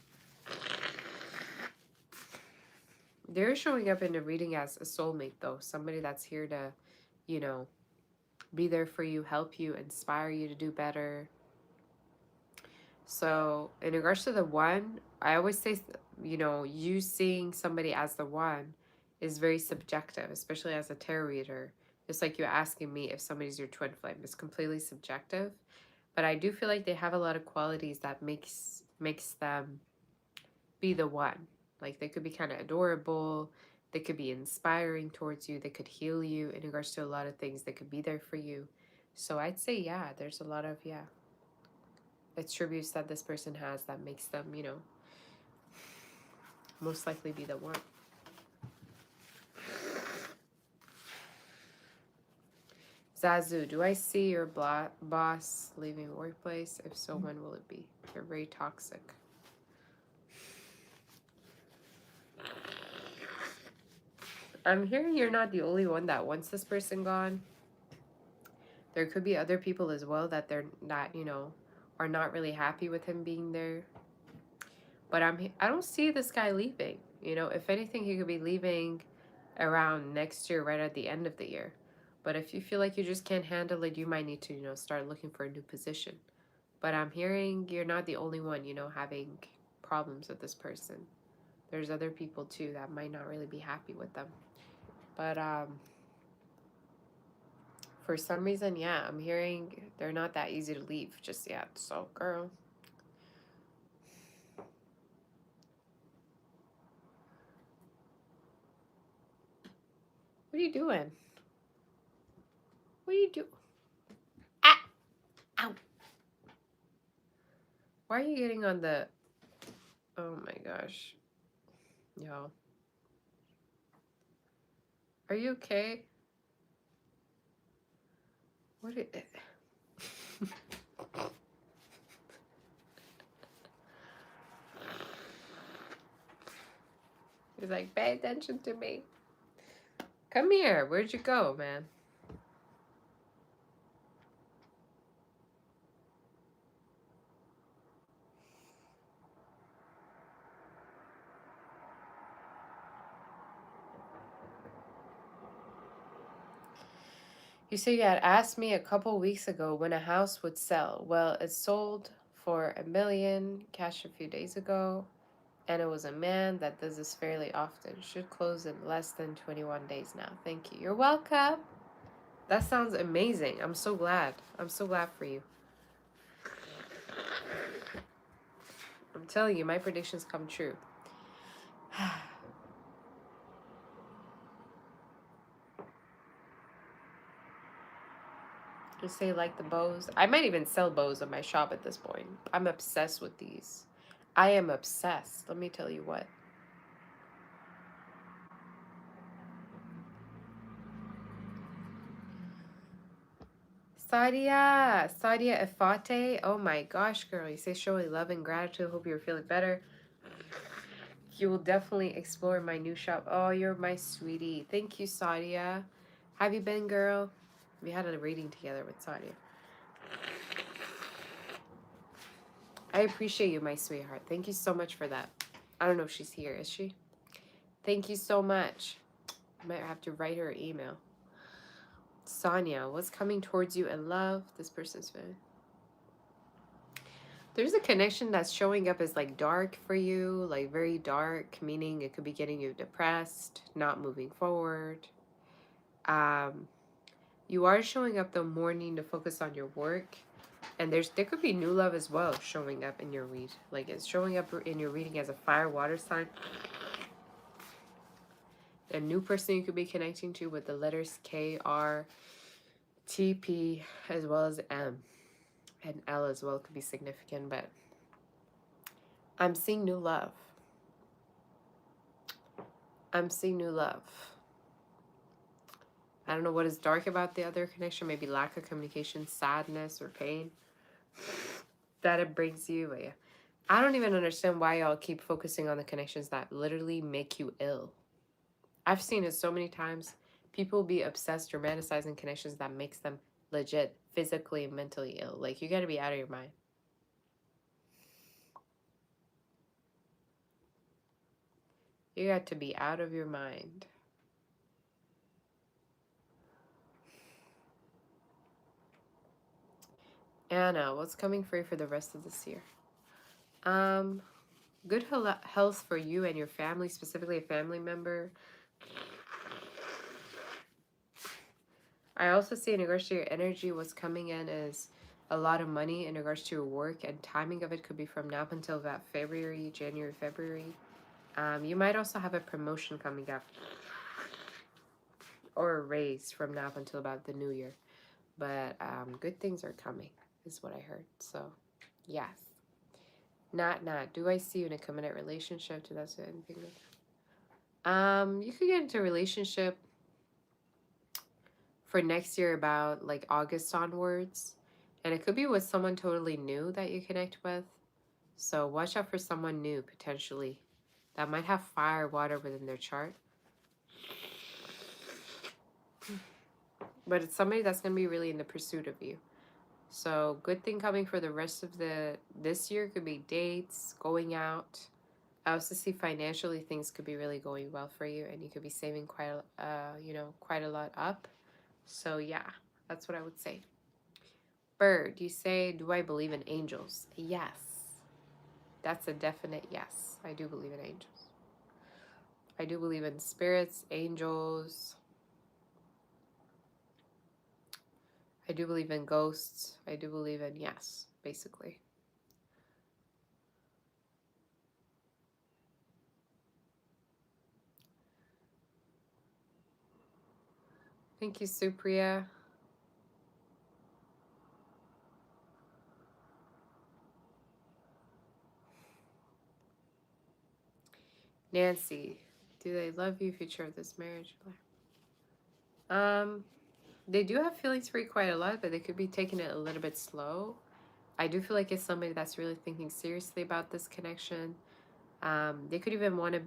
They're showing up in the reading as a soulmate, though. Somebody that's here to, you know, be there for you, help you, inspire you to do better. So, in regards to the one, I always say, you know, you seeing somebody as the one is very subjective, especially as a tarot reader. Just like you asking me if somebody's your twin flame. It's completely subjective. But I do feel like they have a lot of qualities that makes them be the one. Like, they could be kind of adorable. They could be inspiring towards you. They could heal you in regards to a lot of things. They could be there for you. So I'd say, yeah, there's a lot of, attributes that this person has that makes them, you know, most likely be the one. Zazu, do I see your boss leaving workplace? If so, when will it be? You're very toxic. I'm hearing you're not the only one that wants this person gone. There could be other people as well that they're not, you know, are not really happy with him being there. But I don't see this guy leaving. You know, if anything, he could be leaving around next year, right at the end of the year. But if you feel like you just can't handle it, you might need to, you know, start looking for a new position. But I'm hearing you're not the only one, you know, having problems with this person. There's other people too that might not really be happy with them. But for some reason, yeah, I'm hearing they're not that easy to leave just yet. So, girl. What are you doing? What are you doing? Ah! Ow! Why are you getting on the... Oh my gosh. Yo. Are you okay? What is it? He's like, pay attention to me. Come here. Where'd you go, man? You said you had asked me a couple weeks ago when a house would sell. Well, it sold for $1 million cash a few days ago, and it was a man that does this fairly often. Should close in less than 21 days now. Thank you. You're welcome. That sounds amazing. I'm so glad. I'm so glad for you. I'm telling you, my predictions come true. Just say like the bows. I might even sell bows in my shop at this point. I'm obsessed with these. I am obsessed. Let me tell you what. Sadia Efate. Oh my gosh, girl. You say showing love and gratitude. Hope you're feeling better. You will definitely explore my new shop. Oh, you're my sweetie. Thank you, Sadia. Have you been, girl? We had a reading together with Sadia. I appreciate you, my sweetheart. Thank you so much for that. I don't know if she's here. Is she? Thank you so much. I might have to write her an email. Sonia, what's coming towards you in love? This person's been. There's a connection that's showing up as like dark for you, like very dark, meaning it could be getting you depressed, not moving forward. You are showing up the morning to focus on your work, and there could be new love as well showing up in your read. Like it's showing up in your reading as a fire water sign. A new person you could be connecting to with the letters K, R, T, P, as well as M. And L as well could be significant, but I'm seeing new love. I'm seeing new love. I don't know what is dark about the other connection, maybe lack of communication, sadness, or pain that it brings you. But yeah. I don't even understand why y'all keep focusing on the connections that literally make you ill. I've seen it so many times. People be obsessed, romanticizing connections that makes them legit physically and mentally ill. Like, you gotta be out of your mind. You got to be out of your mind. Anna, what's coming for you for the rest of this year? Good health for you and your family, specifically a family member. I also see in regards to your energy, what's coming in is a lot of money in regards to your work, and timing of it could be from now up until about February, January, February. You might also have a promotion coming up or a raise from now up until about the new year. But good things are coming, is what I heard. So, yes. Not. Do I see you in a committed relationship? Do that's anything? You could get into a relationship for next year about like August onwards. And it could be with someone totally new that you connect with. So watch out for someone new potentially that might have fire, water within their chart. But it's somebody that's going to be really in the pursuit of you. So good thing coming for the rest of this year could be dates, going out. I also see financially things could be really going well for you, and you could be saving quite a lot up. So yeah, that's what I would say. Bird, you say, do I believe in angels? Yes. That's a definite yes. I do believe in angels. I do believe in spirits, angels. I do believe in ghosts. I do believe in yes, basically. Thank you, Supriya. Nancy, do they love you, future of this marriage? They do have feelings for you quite a lot, but they could be taking it a little bit slow. I do feel like it's somebody that's really thinking seriously about this connection. They could even want to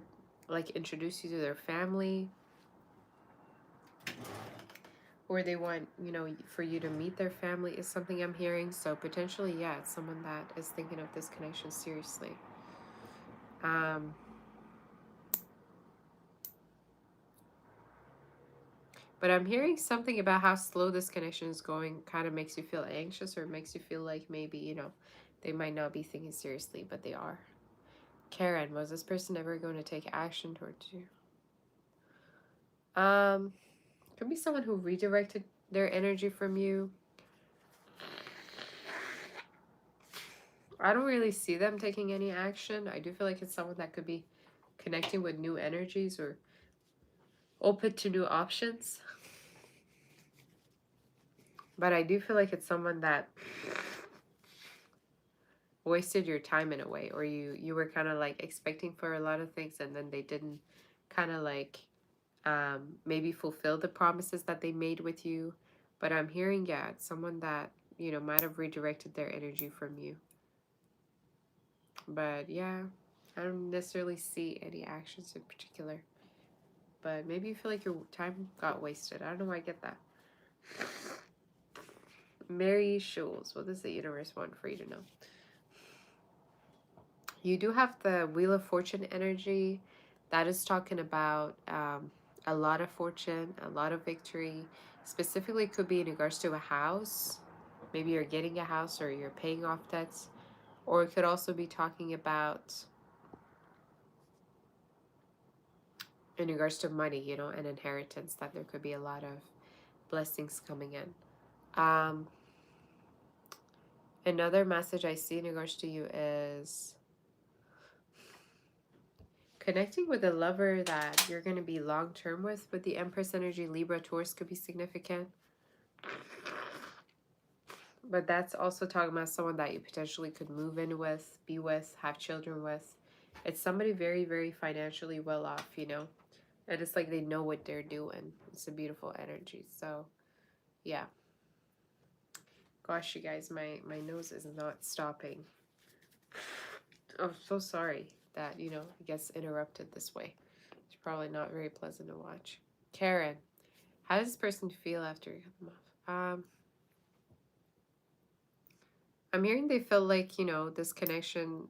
like introduce you to their family, or they want, for you to meet their family is something I'm hearing. So potentially, yeah, it's someone that is thinking of this connection seriously. But I'm hearing something about how slow this connection is going kind of makes you feel anxious, or makes you feel like maybe, they might not be thinking seriously, but they are. Karen, was this person ever going to take action towards you? Could be someone who redirected their energy from you. I don't really see them taking any action. I do feel like it's someone that could be connecting with new energies or open to new options. But I do feel like it's someone that wasted your time in a way, or you were kind of like expecting for a lot of things, and then they didn't kind of like maybe fulfill the promises that they made with you, But I'm hearing, yeah, it's someone that, you know, might have redirected their energy from you. But yeah, I don't necessarily see any actions in particular. But maybe you feel like your time got wasted. I don't know why I get that. Mary Schultz, what does the universe want for you to know? You do have the Wheel of Fortune energy. That is talking about a lot of fortune, a lot of victory. Specifically, could be in regards to a house. Maybe you're getting a house or you're paying off debts. Or it could also be talking about in regards to money, you know, and inheritance, that there could be a lot of blessings coming in. Another message I see in regards to you is connecting with a lover that you're going to be long term with the Empress energy. Libra, Taurus could be significant. But that's also talking about someone that you potentially could move in with, be with, have children with. It's somebody very, very financially well off, you know? And it's like they know what they're doing. It's a beautiful energy. So, yeah. Gosh, you guys, my nose is not stopping. I'm so sorry that, you know, it gets interrupted this way. It's probably not very pleasant to watch. Karen, how does this person feel after you cut them off? I'm hearing they feel like, you know, this connection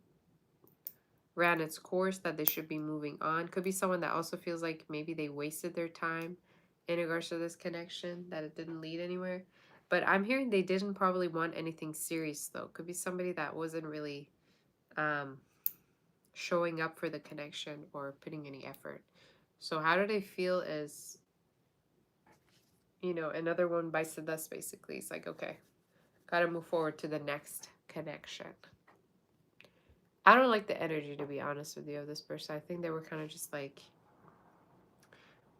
ran its course, that they should be moving on. Could be someone that also feels like maybe they wasted their time in regards to this connection, that it didn't lead anywhere. But I'm hearing they didn't probably want anything serious, though. Could be somebody that wasn't really um, showing up for the connection or putting any effort. So how do they feel is, you know, another one bites the dust, basically. It's like, okay, gotta move forward to the next connection. I don't like the energy, to be honest with you, of this person. I think they were kind of just like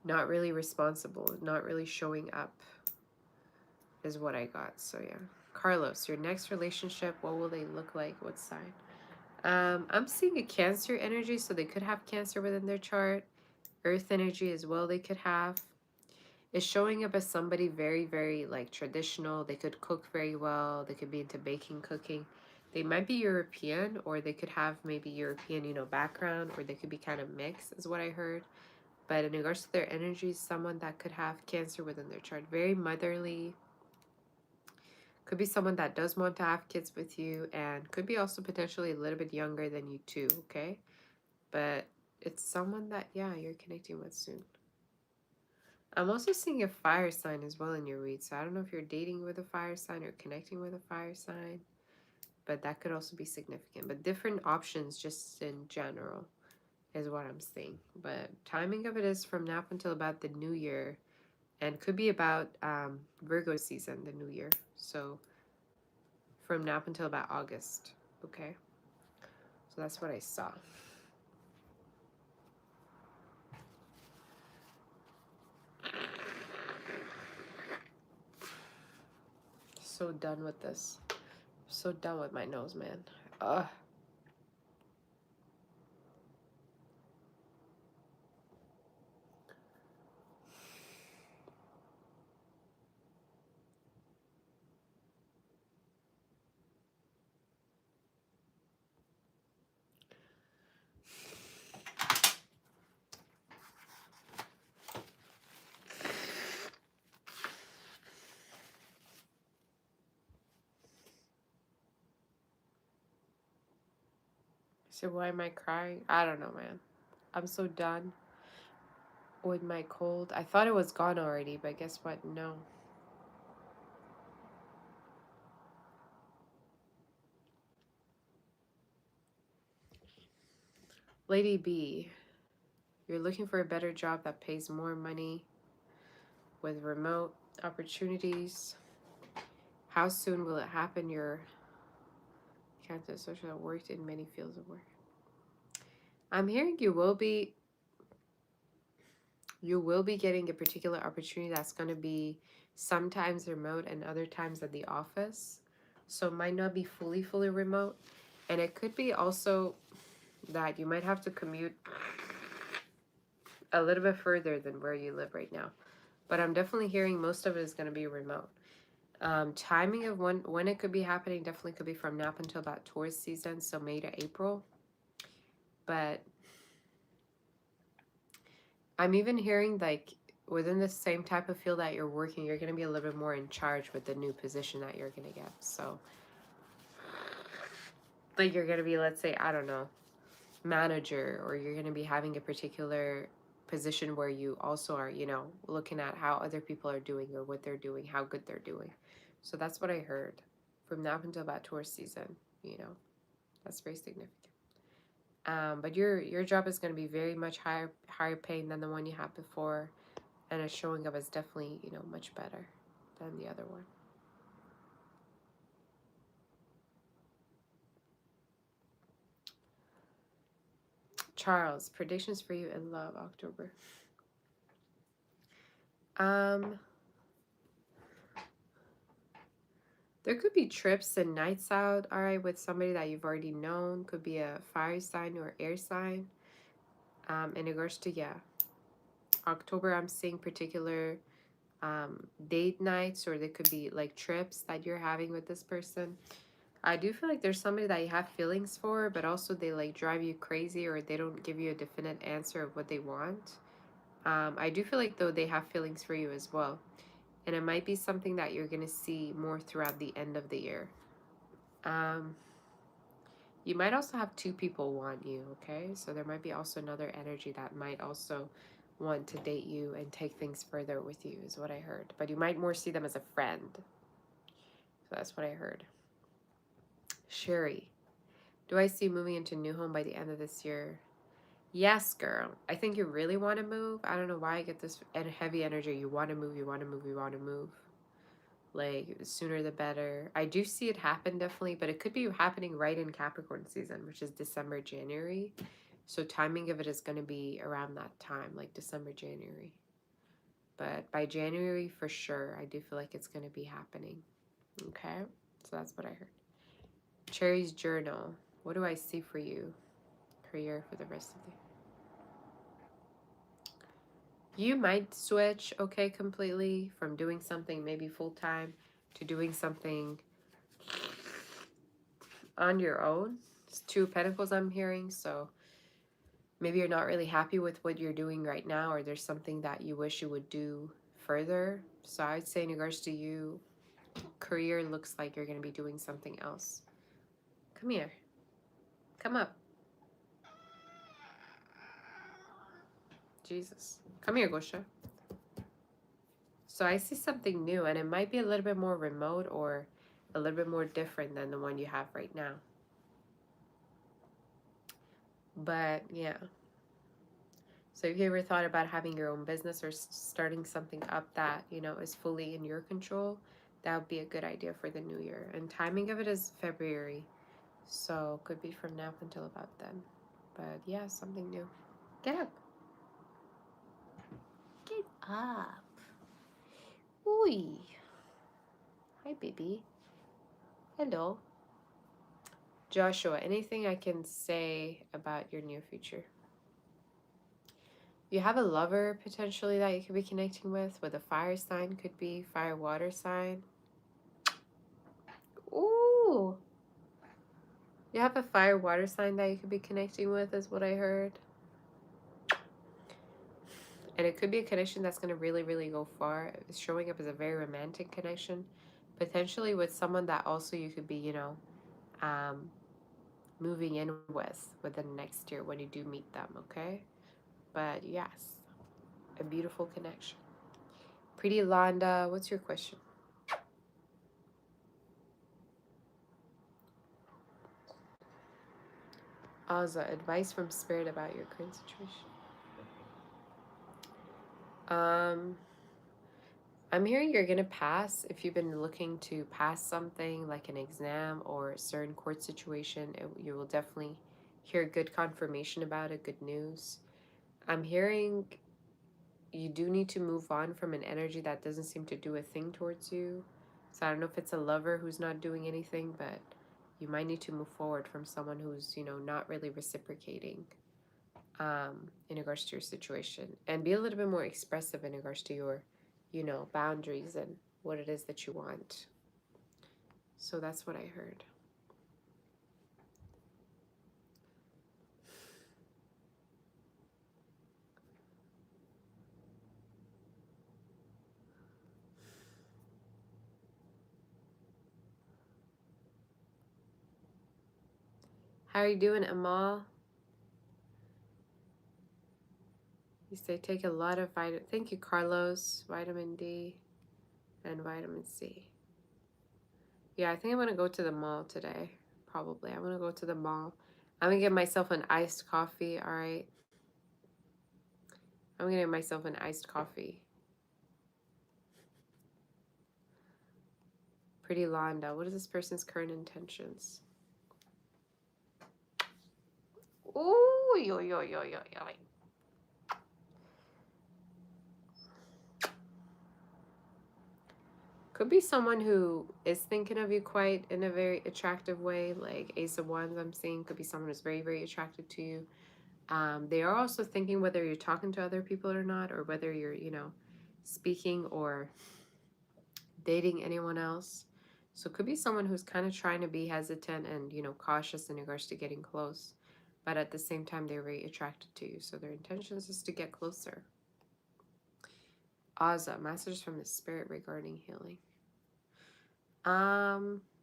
not really responsible, not really showing up is what I got. So yeah. Carlos, your next relationship, what will they look like? What sign? I'm seeing a Cancer energy, so they could have Cancer within their chart. Earth energy as well, they could have. It's showing up as somebody very, very like traditional. They could cook very well. They could be into baking, cooking. They might be European, or they could have maybe European, you know, background, or they could be kind of mixed, is what I heard. But in regards to their energy, someone that could have Cancer within their chart. Very motherly. Could be someone that does want to have kids with you, and could be also potentially a little bit younger than you too, okay? But it's someone that, yeah, you're connecting with soon. I'm also seeing a fire sign as well in your read. So I don't know if you're dating with a fire sign or connecting with a fire sign, but that could also be significant. But different options just in general is what I'm seeing. But timing of it is from now up until about the new year, and could be about Virgo season, the new year. So from now up until about August. Okay. So that's what I saw. So done with this. So done with my nose, man. Ugh. So why am I crying? I don't know, man. I'm so done with my cold. I thought it was gone already, but guess what? No. Lady B, you're looking for a better job that pays more money with remote opportunities. How soon will it happen? You're candidate social that worked in many fields of work. I'm hearing you will be getting a particular opportunity that's going to be sometimes remote and other times at the office. So it might not be fully remote. And it could be also that you might have to commute a little bit further than where you live right now. but I'm definitely hearing most of it is going to be remote. Timing of when it could be happening definitely could be from now up until about tourist season, so May to April. But I'm even hearing like within the same type of field that you're working, you're going to be a little bit more in charge with the new position that you're going to get. So like you're going to be, let's say, I don't know, manager, or you're going to be having a particular position where you also are, looking at how other people are doing or what they're doing, how good they're doing. So that's what I heard from now until about tourist season. That's very significant. But your job is going to be very much higher paying than the one you had before, and it's showing up as definitely much better than the other one. Charles, predictions for you in love, October. There could be trips and nights out, all right, with somebody that you've already known. Could be a fire sign or air sign. In regards to, yeah, October, I'm seeing particular date nights, or they could be like trips that you're having with this person. I do feel like there's somebody that you have feelings for, but also they like drive you crazy, or they don't give you a definite answer of what they want. I do feel like though they have feelings for you as well. And it might be something that you're going to see more throughout the end of the year. Um, you might also have two people want you, okay? So there might be also another energy that might also want to date you and take things further with you, is what I heard. But you might more see them as a friend. So that's what I heard. Sherry, do I see moving into a new home by the end of this year? Yes, girl. I think you really want to move. I don't know why I get this heavy energy. You want to move, you want to move, you want to move. Like, sooner the better. I do see it happen, definitely, but it could be happening right in Capricorn season, which is December, January. So timing of it is going to be around that time, like December, January. But by January, for sure, I do feel like it's going to be happening. Okay? So that's what I heard. Cherry's journal. What do I see for you? Career for the rest of the year. You might switch, okay, completely from doing something maybe full-time to doing something on your own. It's Two of Pentacles I'm hearing, so maybe you're not really happy with what you're doing right now, or there's something that you wish you would do further. So I'd say in regards to you, career looks like you're going to be doing something else. Come here. Come up. Jesus. Come here, Gosha. So I see something new, and it might be a little bit more remote or a little bit more different than the one you have right now. But yeah. So if you ever thought about having your own business or starting something up that, is fully in your control, that would be a good idea for the new year. And timing of it is February. So could be from now until about then. But yeah, something new. Get up. Get up. Ooh. Hi, baby. Hello. Joshua, anything I can say about your near future? You have a lover potentially that you could be connecting with a fire sign, could be fire water sign. Ooh. You have a fire water sign that you could be connecting with, is what I heard. And it could be a connection that's going to really, really go far. It's showing up as a very romantic connection, potentially with someone that also you could be, moving in with within next year when you do meet them, okay? But yes, a beautiful connection. Pretty Londa, what's your question? Azza, advice from Spirit about your current situation. I'm hearing you're gonna pass. If you've been looking to pass something like an exam or a certain court situation, you will definitely hear good confirmation about it, good news. I'm hearing you do need to move on from an energy that doesn't seem to do a thing towards you. So I don't know if it's a lover who's not doing anything, but you might need to move forward from someone who's, not really reciprocating in regards to your situation. And be a little bit more expressive in regards to your you know, boundaries and what it is that you want. So that's what I heard. How are you doing, Amal? You say take a lot of vitamin. Thank you, Carlos. Vitamin D and vitamin C. Yeah, I think I'm gonna go to the mall today. Probably. I'm gonna go to the mall. I'm gonna get myself an iced coffee, all right? I'm gonna get myself an iced coffee. Pretty Londa. What is this person's current intentions? Ooh, yo, yo, yo, yo, yo. Could be someone who is thinking of you quite in a very attractive way, like Ace of Wands I'm seeing. Could be someone who's very, very attracted to you. They are also thinking whether you're talking to other people or not, or whether you're, you know, speaking or dating anyone else. So it could be someone who's kind of trying to be hesitant and, you know, cautious in regards to getting close. But at the same time, they're very attracted to you. So their intentions is to get closer. Aza, message from the spirit regarding healing.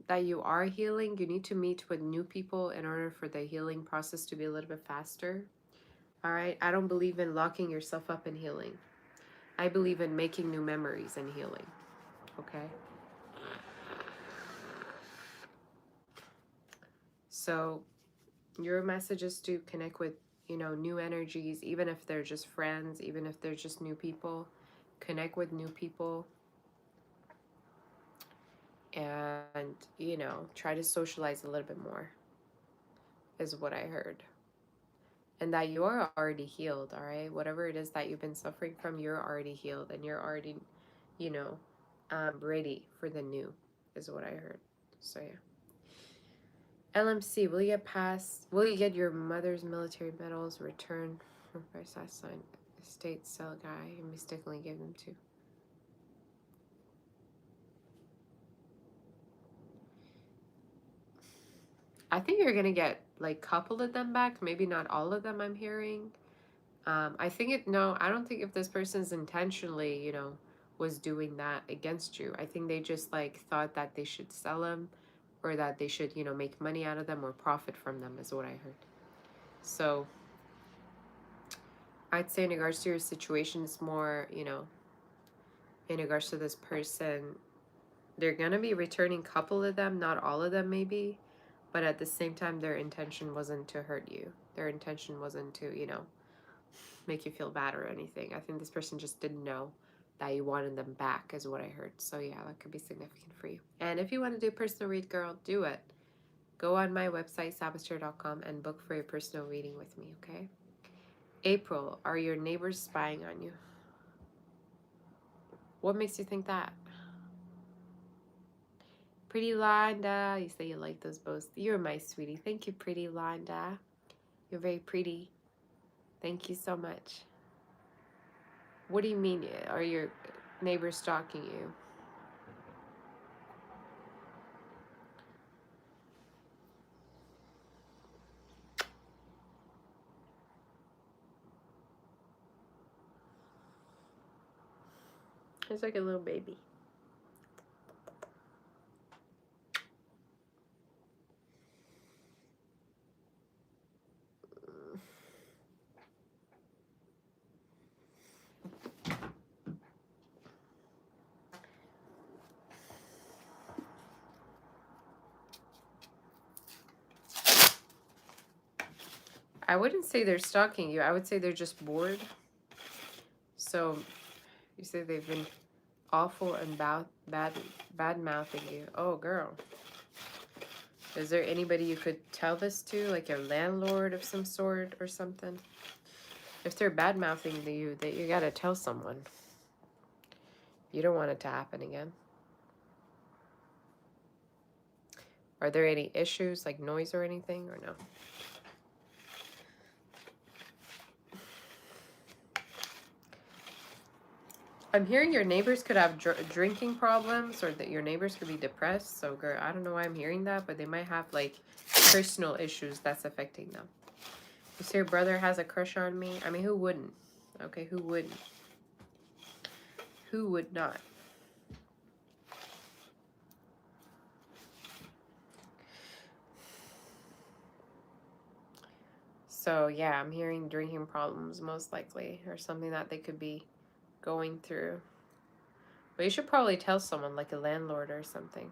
That you are healing. You need to meet with new people in order for the healing process to be a little bit faster. All right. I don't believe in locking yourself up in healing. I believe in making new memories and healing. Okay. So your message is to connect with, you know, new energies, even if they're just friends, even if they're just new people. Connect with new people and, you know, try to socialize a little bit more, is what I heard. And that you're already healed, all right? Whatever it is that you've been suffering from, you're already healed and you're already, you know, ready for the new, is what I heard. So, yeah. LMC, will you get your mother's military medals returned from first last sign? Estate sell guy you mistakenly gave them to. I think you're gonna get like a couple of them back, maybe not all of them. I'm hearing. I think no, I don't think if this person's intentionally, you know, was doing that against you. I think they just like thought that they should sell them, or that they should, you know, make money out of them or profit from them, is what I heard. So I'd say in regards to your situation, it's more, you know, in regards to this person, they're gonna be returning a couple of them, not all of them maybe, but at the same time their intention wasn't to hurt you. Their intention wasn't to, you know, make you feel bad or anything. I think this person just didn't know that you wanted them back, is what I heard. So yeah, that could be significant for you. And if you want to do a personal read, girl, do it. Go on my website, saboteur.com, and book for your personal reading with me, okay? April, are your neighbors spying on you? What makes you think that? Pretty Londa, you say you like those bows. You're my sweetie. Thank you, Pretty Londa. You're very pretty. Thank you so much. What do you mean? Are your neighbors stalking you? It's like a little baby. I wouldn't say they're stalking you. I would say they're just bored. So you say they've been awful and bad mouthing you. Oh, girl. Is there anybody you could tell this to, like a landlord of some sort or something? If they're bad mouthing you, that you gotta tell someone. You don't want it to happen again. Are there any issues like noise or anything, or no? I'm hearing your neighbors could have drinking problems, or that your neighbors could be depressed. So, girl, I don't know why I'm hearing that, but they might have like personal issues that's affecting them. You say your brother has a crush on me. I mean, who wouldn't? Okay, who wouldn't? Who would not? So, yeah, I'm hearing drinking problems most likely, or something that they could be going through. But you should probably tell someone, like a landlord or something.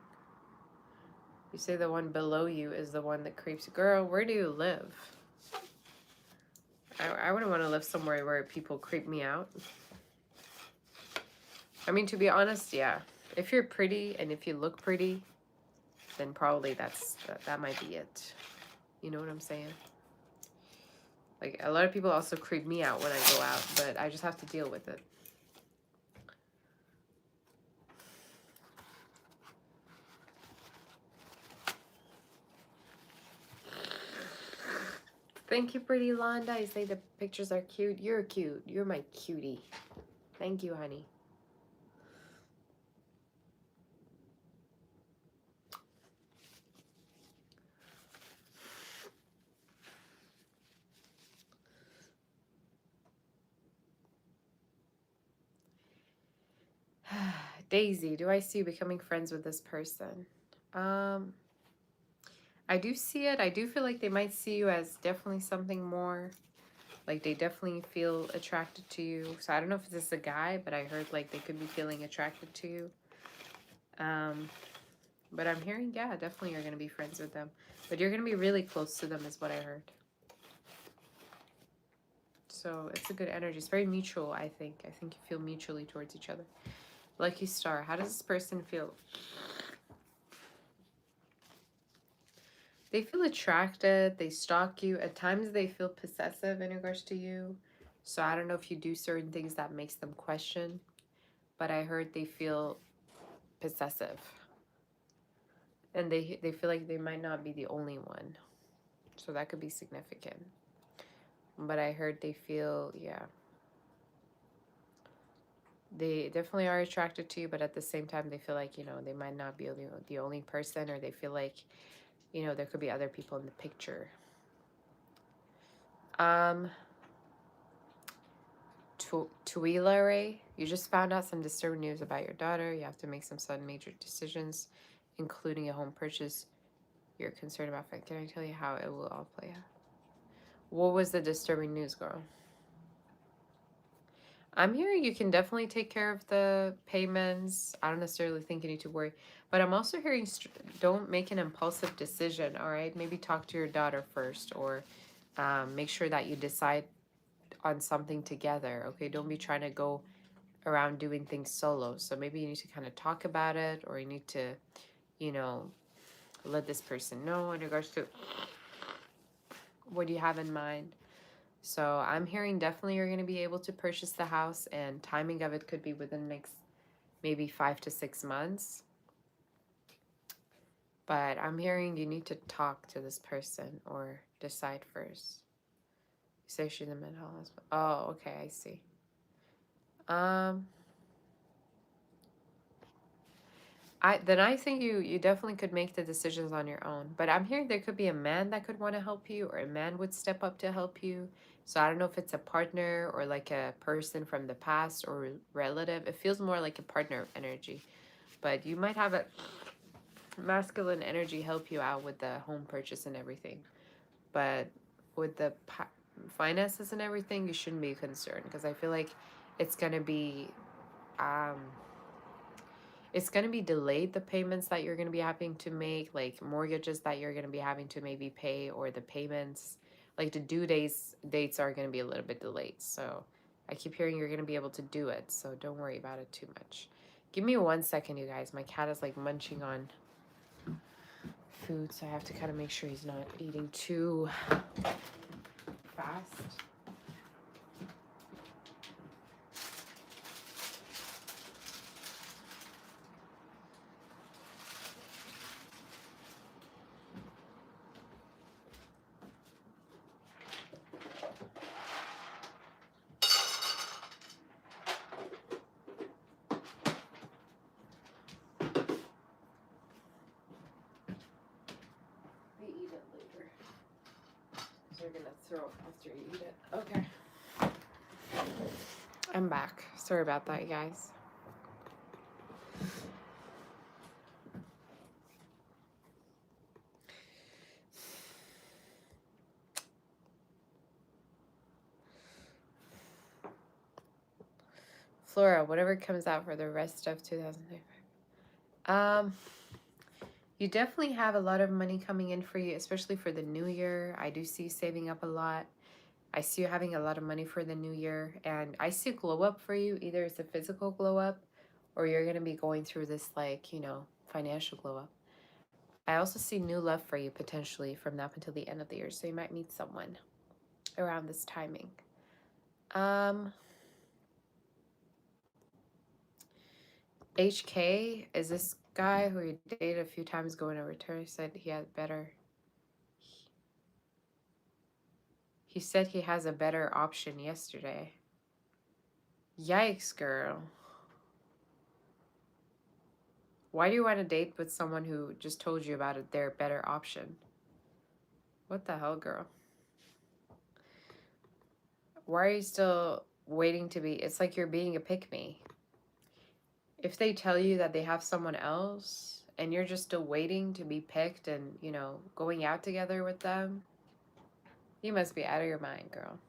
You say the one below you is the one that creeps. Girl, where do you live? I wouldn't want to live somewhere where people creep me out. I mean, to be honest, yeah. If you're pretty and if you look pretty, then probably that might be it. You know what I'm saying? Like, a lot of people also creep me out when I go out, but I just have to deal with it. Thank you, pretty Londa. You say the pictures are cute. You're cute. You're my cutie. Thank you, honey. Daisy, do I see you becoming friends with this person? I do see it. I do feel like they might see you as definitely something more. Like, they definitely feel attracted to you. So I don't know if this is a guy, but I heard like they could be feeling attracted to you. But I'm hearing, yeah, definitely you're going to be friends with them. But you're going to be really close to them is what I heard. So it's a good energy. It's very mutual, I think. I think you feel mutually towards each other. Lucky Star, how does this person feel? They feel attracted. They stalk you. At times they feel possessive in regards to you. So I don't know if you do certain things that makes them question. But I heard they feel possessive. And they feel like they might not be the only one. So that could be significant. But I heard they feel, yeah. They definitely are attracted to you, but at the same time, they feel like, they might not be the only person, or they feel like, there could be other people in the picture. Tuilare, you just found out some disturbing news about your daughter. You have to make some sudden major decisions, including a home purchase. You're concerned about. Can I tell you how it will all play out? What was the disturbing news, girl? I'm hearing you can definitely take care of the payments. I don't necessarily think you need to worry. But I'm also hearing don't make an impulsive decision, all right? Maybe talk to your daughter first, or make sure that you decide on something together, okay? Don't be trying to go around doing things solo. So maybe you need to kind of talk about it, or you need to, let this person know in regards to what you have in mind. So I'm hearing definitely you're going to be able to purchase the house, and timing of it could be within the next maybe 5 to 6 months. But I'm hearing you need to talk to this person or decide first. You say she's a mental hospital. Oh, okay, I see. I think you definitely could make the decisions on your own. But I'm hearing there could be a man that could want to help you, or a man would step up to help you. So I don't know if it's a partner or like a person from the past or relative. It feels more like a partner energy. But you might have a masculine energy help you out with the home purchase and everything. But with the finances and everything, you shouldn't be concerned, because I feel like it's gonna be delayed, the payments that you're going to be having to make, like mortgages that you're going to be having to maybe pay, or the payments, like the due dates are going to be a little bit delayed. So I keep hearing you're going to be able to do it, so don't worry about it too much. Give me 1 second, you guys. My cat is like munching on food, so I have to kind of make sure he's not eating too fast. gonna throw up after you eat it. Okay. I'm back. Sorry about that, you guys. Flora, whatever comes out for the rest of 2025. You definitely have a lot of money coming in for you, especially for the new year. I do see you saving up a lot. I see you having a lot of money for the new year, and I see a glow up for you. Either it's a physical glow up, or you're going to be going through this, like, financial glow up. I also see new love for you potentially from now until the end of the year, so you might meet someone around this timing. HK is this guy who you dated a few times going to return. He said he had better. He said he has a better option yesterday. Yikes, girl. Why do you want to date with someone who just told you about their better option? What the hell, girl? Why are you still waiting to be? It's like you're being a pick-me. If they tell you that they have someone else and you're just still waiting to be picked and, going out together with them, you must be out of your mind, girl.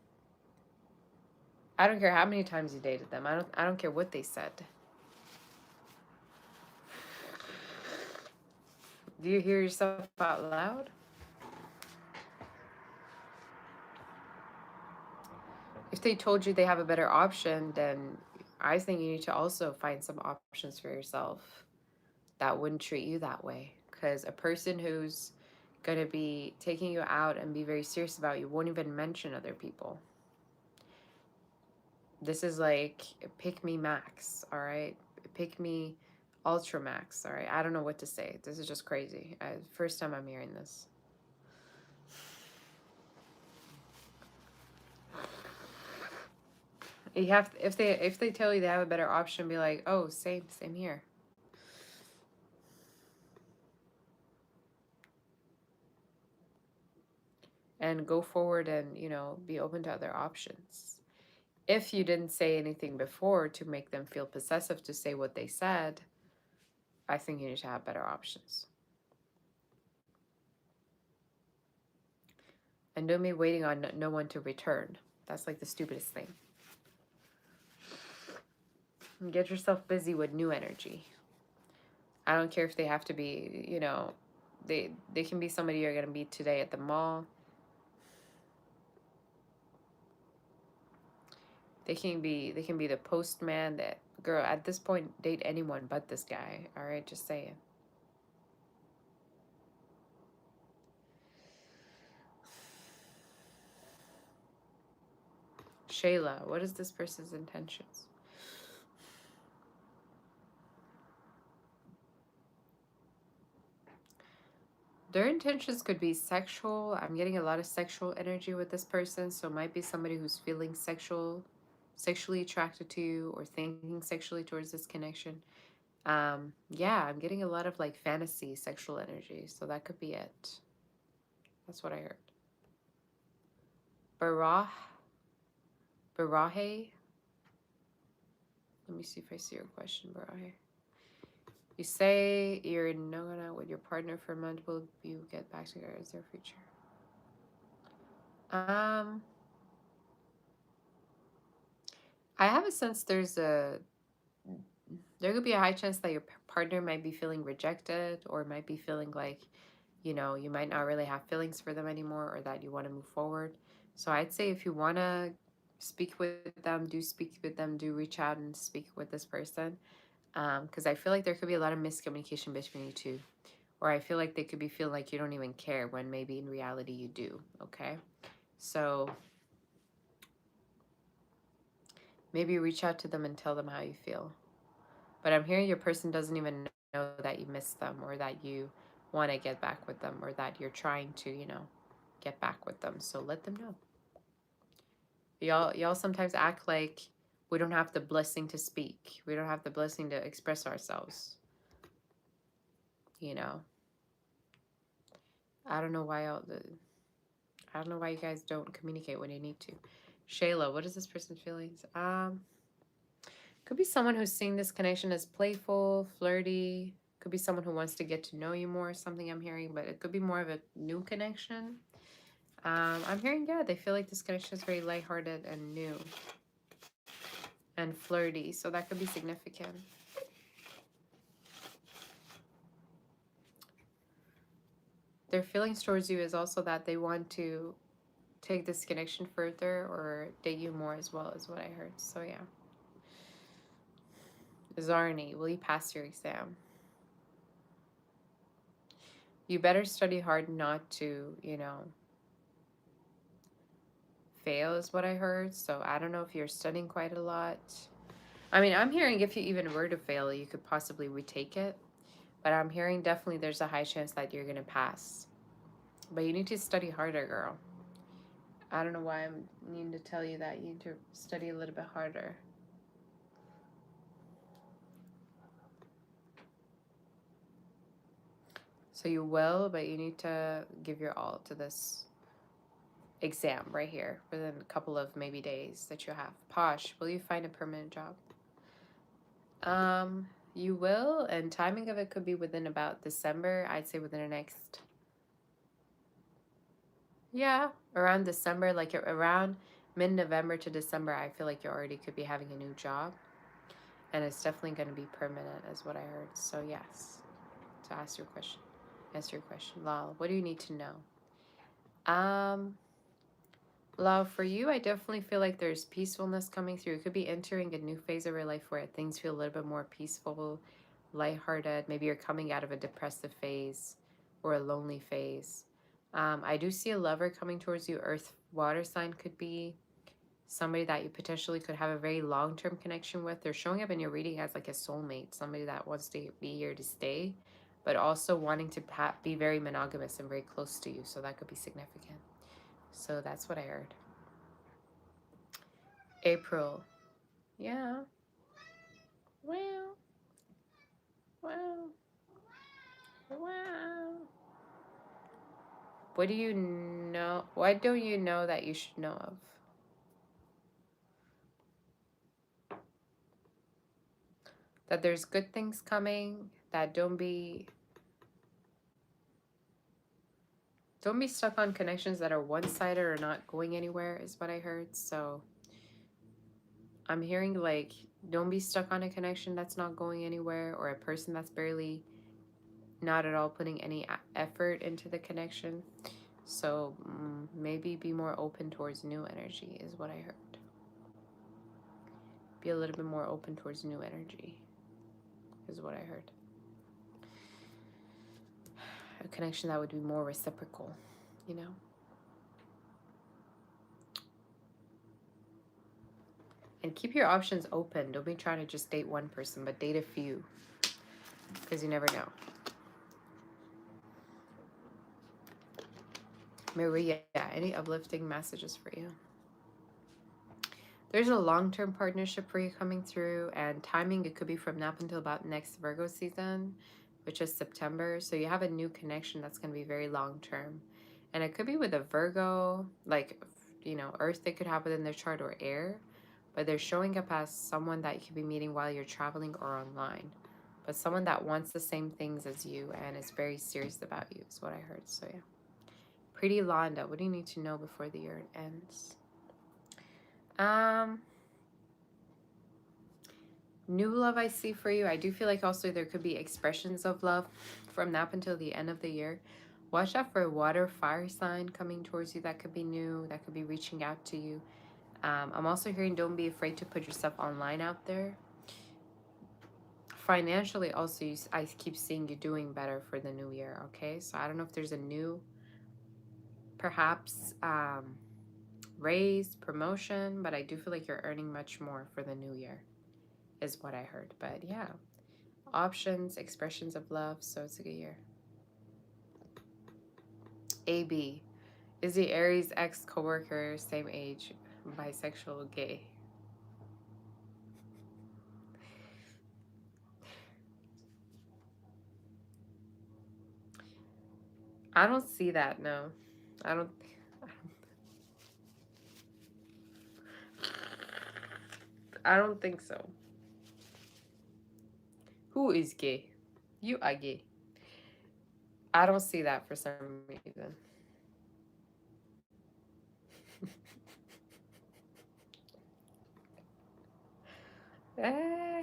I don't care how many times you dated them. I don't care what they said. Do you hear yourself out loud? If they told you they have a better option, then I think you need to also find some options for yourself that wouldn't treat you that way. Because a person who's going to be taking you out and be very serious about you won't even mention other people. This is like pick me max, all right? Pick me ultra max, all right? I don't know what to say. This is just crazy. First time I'm hearing this. You have if they tell you they have a better option, be like, oh, same here. And go forward and be open to other options. If you didn't say anything before to make them feel possessive to say what they said, I think you need to have better options. And don't be waiting on no one to return. That's like the stupidest thing. And get yourself busy with new energy. I don't care if they have to be, they can be somebody you're going to meet today at the mall. They can be the postman. That girl, at this point, date anyone but this guy. All right, just saying. Shayla, what is this person's intentions? Their intentions could be sexual. I'm getting a lot of sexual energy with this person, so it might be somebody who's feeling sexually attracted to you or thinking sexually towards this connection. Yeah, I'm getting a lot of like fantasy sexual energy, so that could be it. That's what I heard. Barahe. Let me see if I see your question, Barahe. You say you're not gonna with your partner for a month. Will you get back together? Is there a future? I have a sense there could be a high chance that your partner might be feeling rejected or might be feeling like, you might not really have feelings for them anymore or that you want to move forward. So I'd say if you want to speak with them, do reach out and speak with this person. Because I feel like there could be a lot of miscommunication between you two. Or I feel like they could be feeling like you don't even care when maybe in reality you do, okay? So maybe reach out to them and tell them how you feel. But I'm hearing your person doesn't even know that you miss them or that you want to get back with them or that you're trying to, get back with them. So let them know. Y'all sometimes act like we don't have the blessing to speak. We don't have the blessing to express ourselves. I don't know why I don't know why you guys don't communicate when you need to. Shayla, what is this person's feelings? Could be someone who's seeing this connection as playful, flirty. Could be someone who wants to get to know you more, something I'm hearing, but it could be more of a new connection. I'm hearing, yeah, they feel like this connection is very lighthearted and new and flirty, so that could be significant. Their feelings towards you is also that they want to take this connection further or date you more as well, is what I heard. So yeah. Zarni, will you pass your exam? You better study hard not to, fail is what I heard. So I don't know if you're studying quite a lot. I mean, I'm hearing if you even were to fail, you could possibly retake it. But I'm hearing definitely there's a high chance that you're going to pass. But you need to study harder, girl. I don't know why I'm needing to tell you that. You need to study a little bit harder. So you will, but you need to give your all to this exam right here within a couple of maybe days that you have. Posh, will you find a permanent job? You will, and timing of it could be within about December. I'd say within the next, yeah, around December, like around mid-November to December. I feel like you already could be having a new job, and it's definitely going to be permanent, is what I heard. So yes, to answer your question, Lal. What do you need to know? Love, for you, I definitely feel like there's peacefulness coming through. It could be entering a new phase of your life where things feel a little bit more peaceful, lighthearted. Maybe you're coming out of a depressive phase or a lonely phase. I do see a lover coming towards you. Earth, water sign could be somebody that you potentially could have a very long-term connection with. They're showing up in your reading as like a soulmate, somebody that wants to be here to stay, but also wanting to be very monogamous and very close to you. So that could be significant. So that's what I heard. April. Yeah. Well, well, well. What do you know? What don't you know that you should know of? That there's good things coming. That don't be stuck on connections that are one-sided or not going anywhere is what I heard. So I'm hearing like don't be stuck on a connection that's not going anywhere or a person that's barely not at all putting any effort into the connection. So maybe be more open towards new energy is what I heard. Be a little bit more open towards new energy is what I heard. A connection that would be more reciprocal, you know? And keep your options open. Don't be trying to just date one person, but date a few. Because you never know. Maria, any uplifting messages for you? There's a long-term partnership for you coming through, and timing, it could be from now up until about next Virgo season, which is September. So you have a new connection that's going to be very long-term. And it could be with a Virgo, like, Earth they could have within their chart or air. But they're showing up as someone that you could be meeting while you're traveling or online. But someone that wants the same things as you and is very serious about you is what I heard. So yeah. Pretty Londa, what do you need to know before the year ends? New love I see for you. I do feel like also there could be expressions of love from now up until the end of the year. Watch out for a water fire sign coming towards you that could be new, that could be reaching out to you. I'm also hearing don't be afraid to put yourself online out there. Financially also, I keep seeing you doing better for the new year, okay? So I don't know if there's a new, perhaps, raise, promotion, but I do feel like you're earning much more for the new year is what I heard. But yeah, options, expressions of love, so it's a good year. AB, is the Aries ex coworker same age, bisexual, gay? I don't see that. No, I don't. I don't think so. Who is gay? You are gay. I don't see that for some reason. Eh,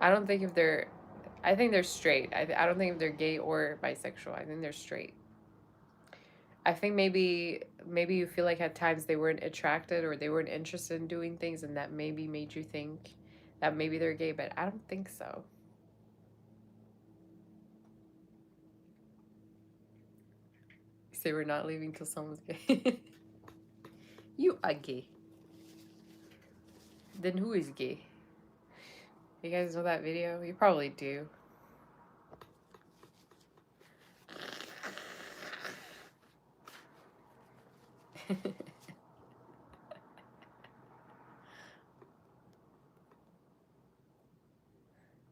I don't think if they're. I think they're straight. I don't think if they're gay or bisexual. I think they're straight. I think maybe you feel like at times they weren't attracted or they weren't interested in doing things, and that maybe made you think that maybe they're gay, but I don't think so. You say we're not leaving till someone's gay. You are gay. Then who is gay? You guys know that video? You probably do.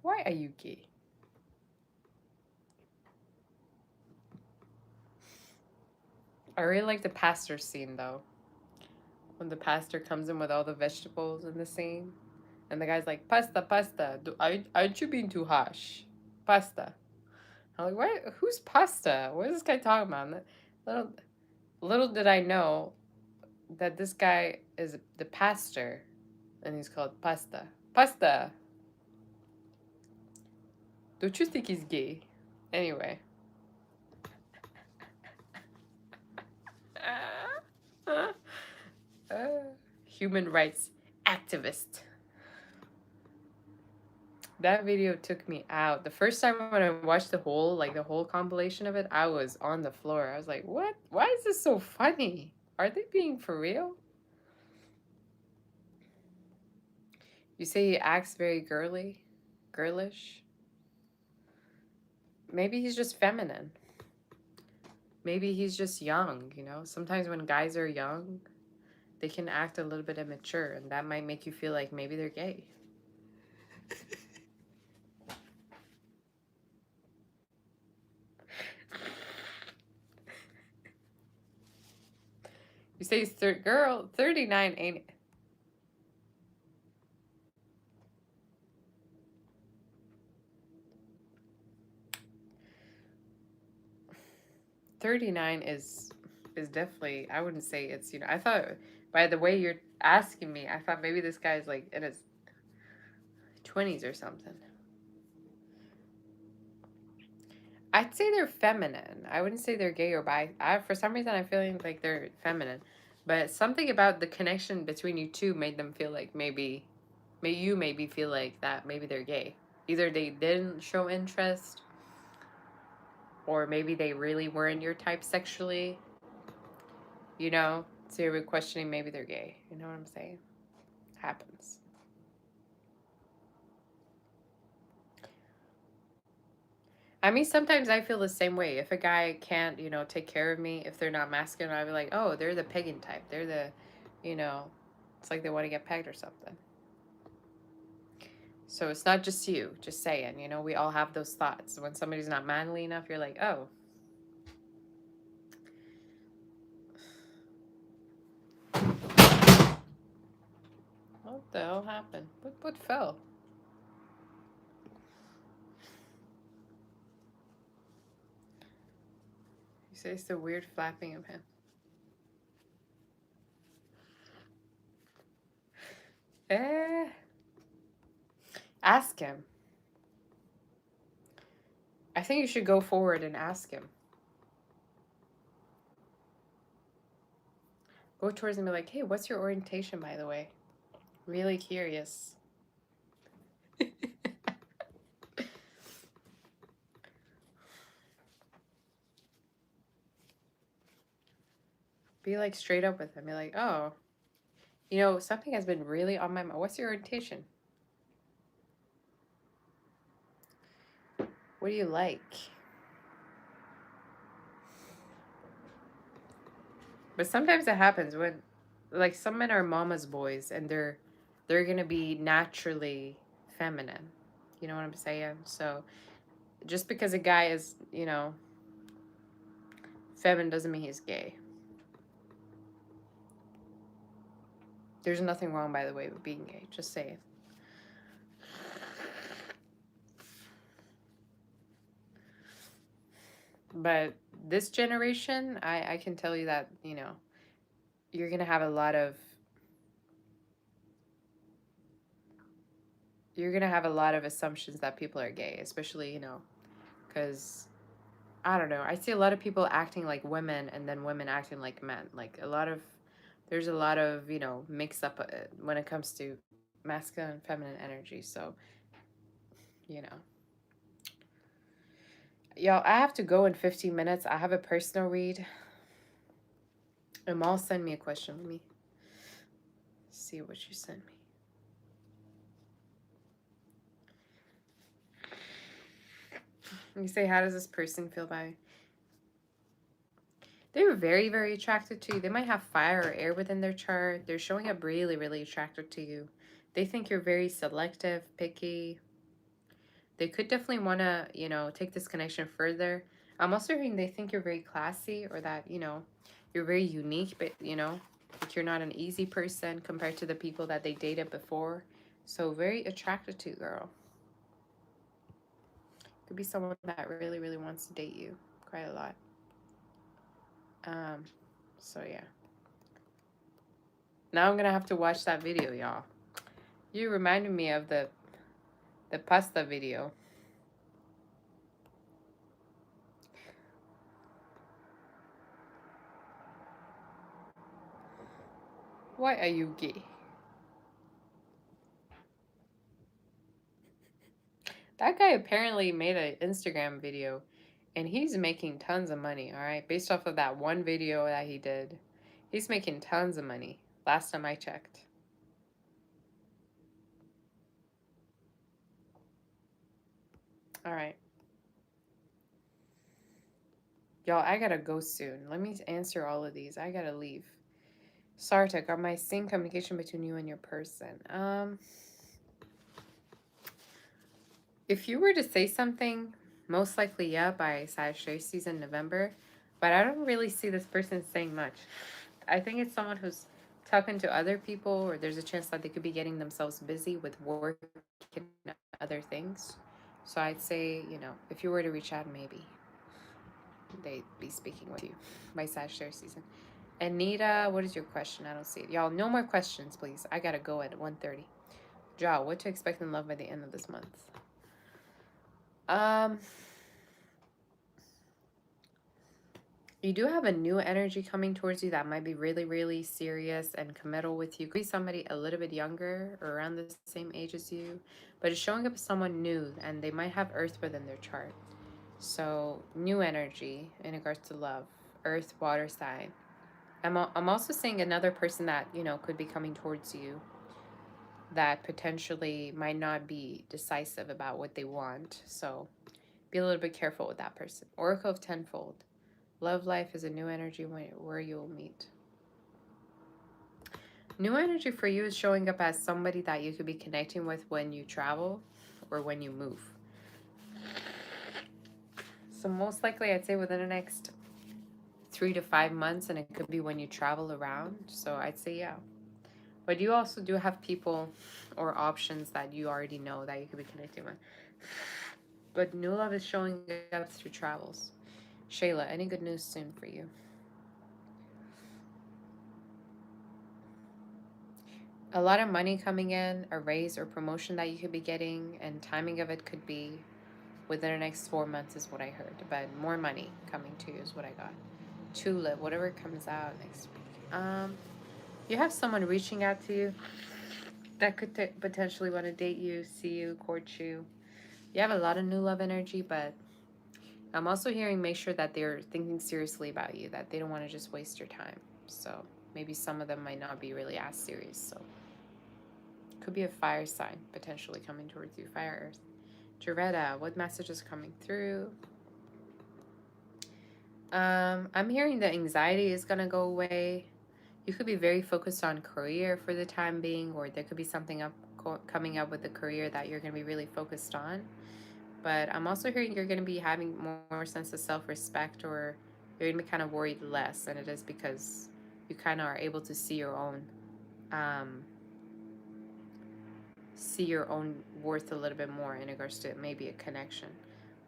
Why are you gay? I really like the pastor scene though. When the pastor comes in with all the vegetables in the scene, and the guy's like, "Pasta, pasta. Aren't you being too harsh? Pasta." I'm like, "What? Who's pasta? What is this guy talking about?" Little little did I know that this guy is the pastor, and he's called Pasta. Pasta. Don't you think he's gay? Anyway. Human rights activist. That video took me out. The first time when I watched the whole compilation of it, I was on the floor. I was like, what? Why is this so funny? Are they being for real? You say he acts very girlish. Maybe he's just feminine. Maybe he's just young, you know? Sometimes when guys are young, they can act a little bit immature, and that might make you feel like maybe they're gay. You say he's girl, 39 ain't. 39 is definitely, I wouldn't say it's, I thought by the way you're asking me, I thought maybe this guy's like in his 20s or something. I'd say they're feminine. I wouldn't say they're gay or bi. For some reason, I'm feeling like they're feminine. But something about the connection between you two made them feel like maybe feel like that maybe they're gay. Either they didn't show interest, or maybe they really weren't your type sexually. You know? So you're questioning maybe they're gay. You know what I'm saying? Happens. I mean, sometimes I feel the same way. If a guy can't, take care of me, if they're not masculine, I'd be like, oh, they're the pegging type. They're the, you know, it's like they want to get pegged or something. So it's not just you, just saying, we all have those thoughts. When somebody's not manly enough, you're like, oh. What the hell happened? What fell? You say it's the weird flapping of him. Ask him. I think you should go forward and ask him. Go towards him and be like, hey, what's your orientation, by the way? Really curious. Be like straight up with him. Be like, oh, something has been really on my mind. What's your orientation? What do you like? But sometimes it happens when, like, some men are mama's boys and they're gonna be naturally feminine. You know what I'm saying? So just because a guy is, feminine doesn't mean he's gay. There's nothing wrong, by the way, with being gay. Just say it. But this generation, I can tell you that, you know, you're going to have a lot of, you're going to have a lot of assumptions that people are gay, especially, you know, because I don't know. I see a lot of people acting like women and then women acting like men. Like a lot of, there's a lot of, you know, mix up when it comes to masculine and feminine energy. So, you know, y'all, I have to go in 15 minutes. I have a personal read. Amal send me a question. Let me see what you sent me. You say, how does this person feel about you? They're very, very attracted to you. They might have fire or air within their chart. They're showing up really, really attracted to you. They think you're very selective, picky. They could definitely want to, you know, take this connection further. I'm also hearing they think you're very classy or that, you know, you're very unique, but, you know, like you're not an easy person compared to the people that they dated before. So very attracted to you, girl. Could be someone that really, really wants to date you quite a lot. Um, so yeah. Now I'm gonna have to watch that video, y'all. You reminded me of the pasta video. Why are you gay? That guy apparently made an Instagram video and he's making tons of money, all right? Based off of that one video that he did. He's making tons of money. Last time I checked. All right. Y'all, I gotta go soon. Let me answer all of these. I gotta leave. Sartek, am I seeing communication between you and your person? If you were to say something, most likely yeah, by Sagittarius season November. But I don't really see this person saying much. I think it's someone who's talking to other people, or there's a chance that they could be getting themselves busy with work and other things. So I'd say, you know, if you were to reach out, maybe they'd be speaking with you by Sagittarius season. Anita, what is your question? I don't see it. Y'all, no more questions, please. I gotta go at 1:30. Ja, what to expect in love by the end of this month? Um, You do have a new energy coming towards you that might be really, really serious and committal with you. Could be somebody a little bit younger or around the same age as you, but it's showing up as someone new and they might have earth within their chart. So, new energy in regards to love, earth, water sign. I'm also seeing another person that, you know, could be coming towards you that potentially might not be decisive about what they want. So, be a little bit careful with that person. Oracle of Tenfold. Love life is a new energy where you'll meet. New energy for you is showing up as somebody that you could be connecting with when you travel or when you move. So most likely I'd say within the next 3 to 5 months, and it could be when you travel around. So I'd say yeah. But you also do have people or options that you already know that you could be connecting with. But new love is showing up through travels. Shayla, any good news soon for you? A lot of money coming in, a raise or promotion that you could be getting, and timing of it could be within the next 4 months is what I heard. But more money coming to you is what I got. Tulip, whatever comes out next week. You have someone reaching out to you that could potentially want to date you, see you, court you. You have a lot of new love energy, but I'm also hearing make sure that they're thinking seriously about you, that they don't want to just waste your time. So maybe some of them might not be really as serious. So could be a fire sign potentially coming towards you, fire earth. Jaretta, what message is coming through? I'm hearing that anxiety is gonna go away. You could be very focused on career for the time being, or there could be something coming up with the career that you're gonna be really focused on. But I'm also hearing you're gonna be having more sense of self-respect, or you're gonna be kind of worried less, and it is because you kind of are able to see your own um, see your own worth a little bit more in regards to maybe a connection.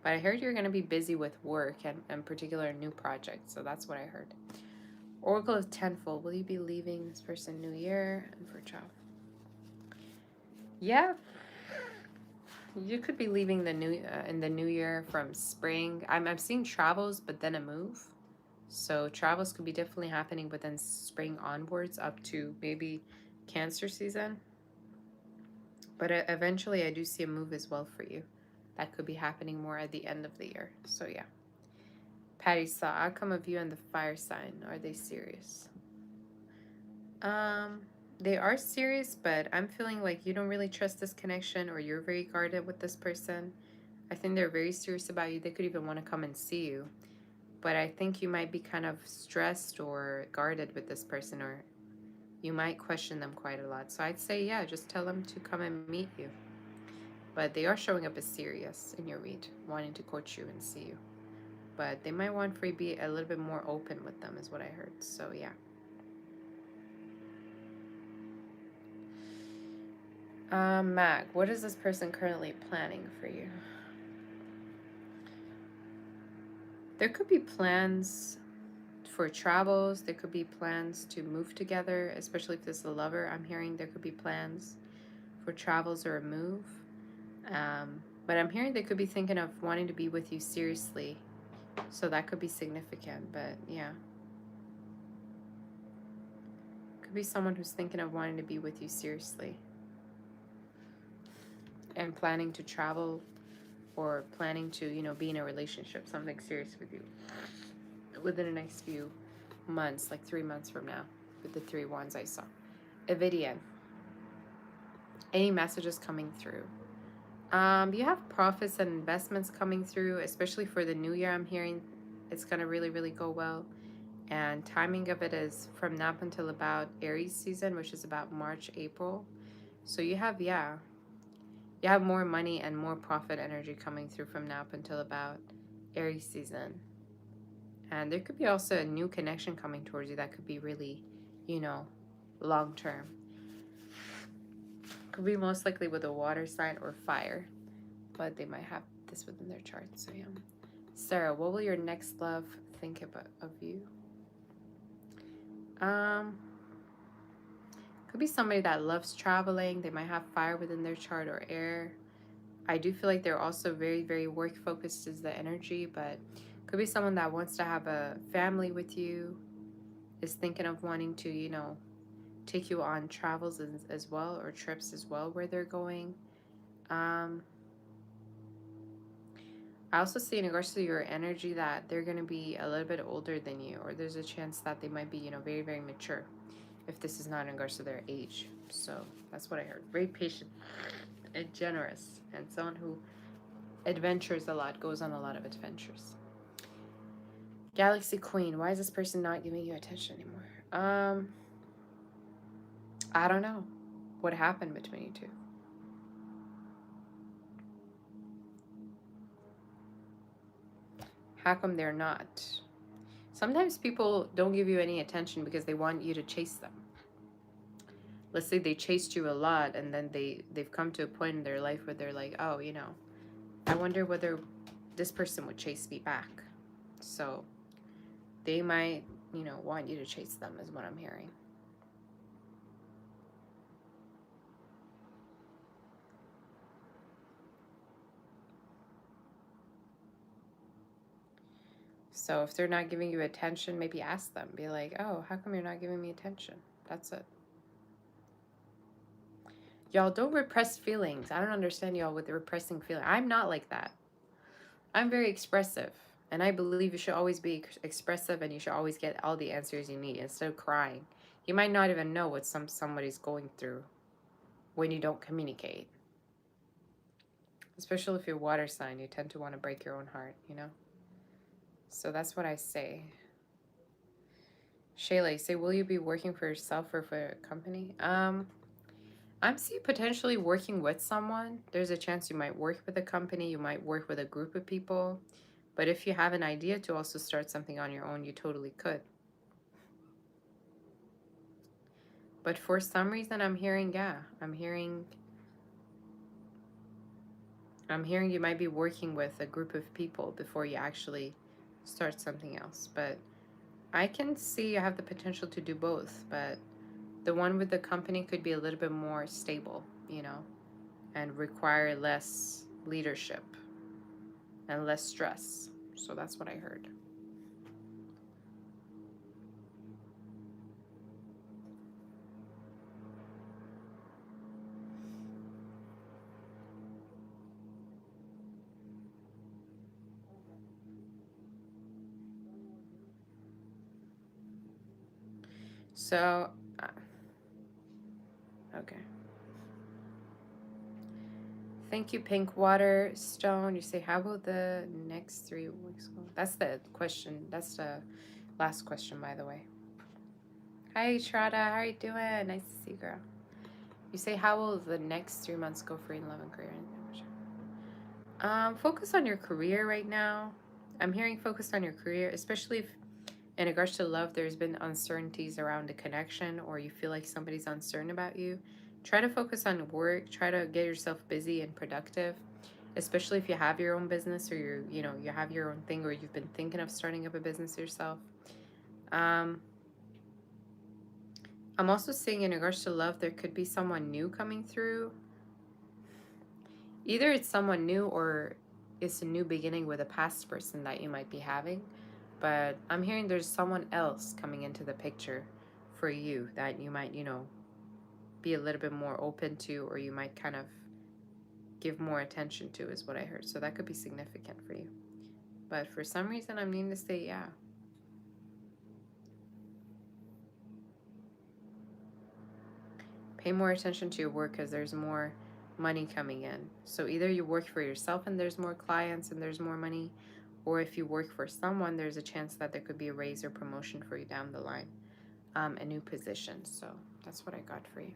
But I heard you're going to be busy with work and in particular new projects. So that's what I heard. Oracle of Tenfold. Will you be leaving this person New Year and for a job? Yeah, you could be leaving the new in the new year from spring. I'm seeing travels, but then a move. So travels could be definitely happening, but then spring onwards up to maybe Cancer season. But eventually, I do see a move as well for you. That could be happening more at the end of the year. So yeah. Patty saw outcome of you and the fire sign. Are they serious? Um, they are serious, but I'm feeling like you don't really trust this connection, or you're very guarded with this person. I think they're very serious about you. They could even want to come and see you. But I think you might be kind of stressed or guarded with this person, or you might question them quite a lot. So I'd say, yeah, just tell them to come and meet you. But they are showing up as serious in your read, wanting to court you and see you. But they might want for you to be a little bit more open with them, is what I heard. So yeah. Mag, what is this person currently planning for you? There could be plans for travels. There could be plans to move together, especially if this is a lover. I'm hearing there could be plans for travels or a move. But I'm hearing they could be thinking of wanting to be with you seriously. So that could be significant, but yeah. Could be someone who's thinking of wanting to be with you seriously and planning to travel or planning to, be in a relationship, something serious with you within the next few months, like 3 months from now, with the 3 wands I saw. Evidian. Any messages coming through? You have profits and investments coming through, especially for the new year. I'm hearing it's going to really, really go well. And timing of it is from now up until about Aries season, which is about March, April. So you have more money and more profit energy coming through from now up until about Aries season. And there could be also a new connection coming towards you that could be really, long term. Could be most likely with a water sign or fire, but they might have this within their chart. So yeah. Sarah, what will your next love think about of you? Could be somebody that loves traveling. They might have fire within their chart or air. I do feel like they're also very, very work focused is the energy, but could be someone that wants to have a family with you, is thinking of wanting to, take you on travels as well, or trips as well where they're going. I also see in regards to your energy that they're going to be a little bit older than you, or there's a chance that they might be, very, very mature if this is not in regards to their age. So that's what I heard. Very patient and generous, and someone who adventures a lot, goes on a lot of adventures. Galaxy Queen, why is this person not giving you attention anymore? I don't know what happened between you two. How come they're not? Sometimes people don't give you any attention because they want you to chase them. Let's say they chased you a lot, and then they've come to a point in their life where they're like, oh, I wonder whether this person would chase me back. So they might, want you to chase them, is what I'm hearing. So if they're not giving you attention, maybe ask them. Be like, oh, how come you're not giving me attention? That's it. Y'all, don't repress feelings. I don't understand y'all with the repressing feeling. I'm not like that. I'm very expressive. And I believe you should always be expressive, and you should always get all the answers you need instead of crying. You might not even know what somebody's going through when you don't communicate. Especially if you're water sign, you tend to want to break your own heart. So that's what I say. Shayla, say, will you be working for yourself or for a company? I'm seeing potentially working with someone. There's a chance you might work with a company, you might work with a group of people. But if you have an idea to also start something on your own, you totally could. But for some reason, I'm hearing, yeah, I'm hearing you might be working with a group of people before you actually start something else. But I can see you have the potential to do both, but the one with the company could be a little bit more stable, and require less leadership and less stress. So that's what I heard. So, uh, okay. Thank you, Pink Water Stone. You say, how about the next 3 weeks? That's the question. That's the last question, by the way. Hi, Trada. How are you doing? Nice to see you, girl. You say, how will the next 3 months go for you in love and career? Focus on your career right now. I'm hearing focus on your career, especially if in regards to love, there's been uncertainties around a connection or you feel like somebody's uncertain about you. Try to focus on work. Try to get yourself busy and productive, especially if you have your own business or you have your own thing or you've been thinking of starting up a business yourself. Um, I'm also seeing in regards to love, there could be someone new coming through. Either it's someone new or it's a new beginning with a past person that you might be having. But I'm hearing there's someone else coming into the picture for you that you might, be a little bit more open to, or you might kind of give more attention to, is what I heard. So that could be significant for you. But for some reason, I'm needing to say, yeah. Pay more attention to your work because there's more money coming in. So either you work for yourself and there's more clients and there's more money, or if you work for someone, there's a chance that there could be a raise or promotion for you down the line, a new position. So that's what I got for you.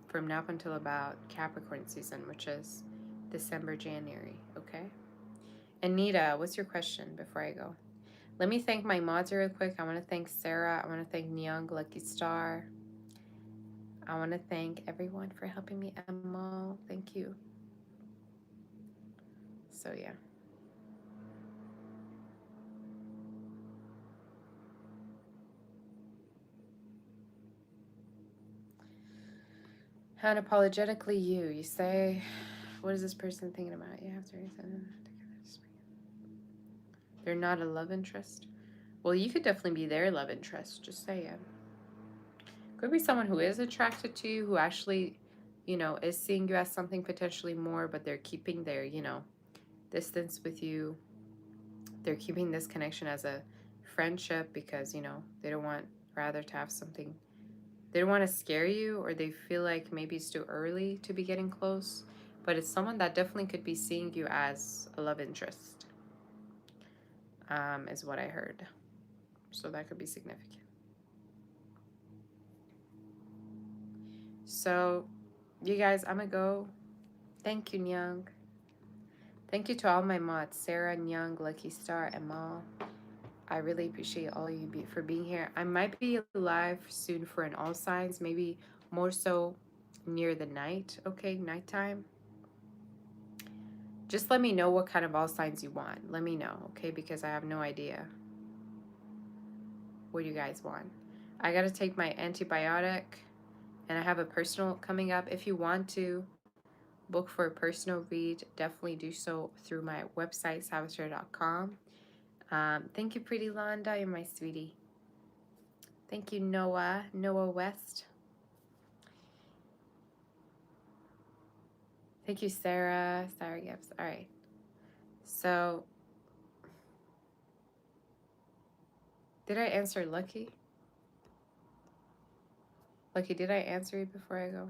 From now up until about Capricorn season, which is December, January, okay? Anita, what's your question before I go? Let me thank my mods real quick. I want to thank Sarah. I want to thank Nyung, Lucky Star. I want to thank everyone for helping me, Emma. Thank you. So, yeah. Unapologetically you. You say, what is this person thinking about? You have to reason. They're not a love interest. Well, you could definitely be their love interest. Just say it. Could be someone who is attracted to you, who actually, is seeing you as something potentially more, but they're keeping their, distance with you. They're keeping this connection as a friendship because, they don't want rather to have something. They don't want to scare you, or they feel like maybe it's too early to be getting close. But it's someone that definitely could be seeing you as a love interest, is what I heard. So that could be significant. So, you guys, I'm going to go. Thank you, Nyang. Thank you to all my mods, Sarah, Nyang, Lucky Star, and Mal. I really appreciate all you for being here. I might be live soon for an All Signs, maybe more so near the night, okay, nighttime. Just let me know what kind of All Signs you want. Let me know, okay, because I have no idea what you guys want. I got to take my antibiotic, and I have a personal coming up. If you want to book for a personal read, definitely do so through my website, savasura.com. Thank you, Pretty Londa. You're my sweetie. Thank you, Noah West. Thank you, Sarah Gibbs. All right. So, did I answer Lucky? Lucky, did I answer you before I go?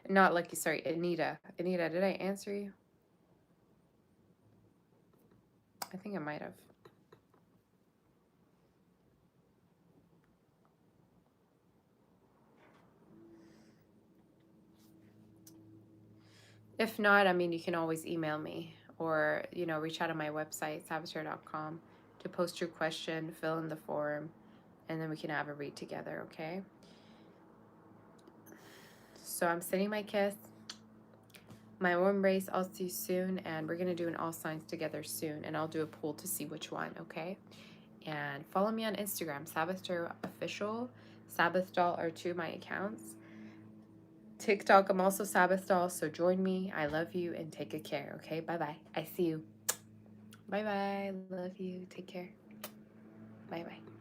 Not Lucky, sorry, Anita. Anita, did I answer you? I think I might have. If not, I mean, you can always email me or, reach out on my website, savasura.com, to post your question, fill in the form, and then we can have a read together, okay? So I'm sending my kiss, my warm embrace. I'll see you soon, and we're going to do an all signs together soon, and I'll do a poll to see which one, okay? And follow me on Instagram, Sabbath Tarot Official. Sabbath Doll are two of my accounts. TikTok, I'm also Sabbath Doll, so join me. I love you, and take good care, okay? Bye-bye. I see you. Bye-bye. Love you. Take care. Bye-bye.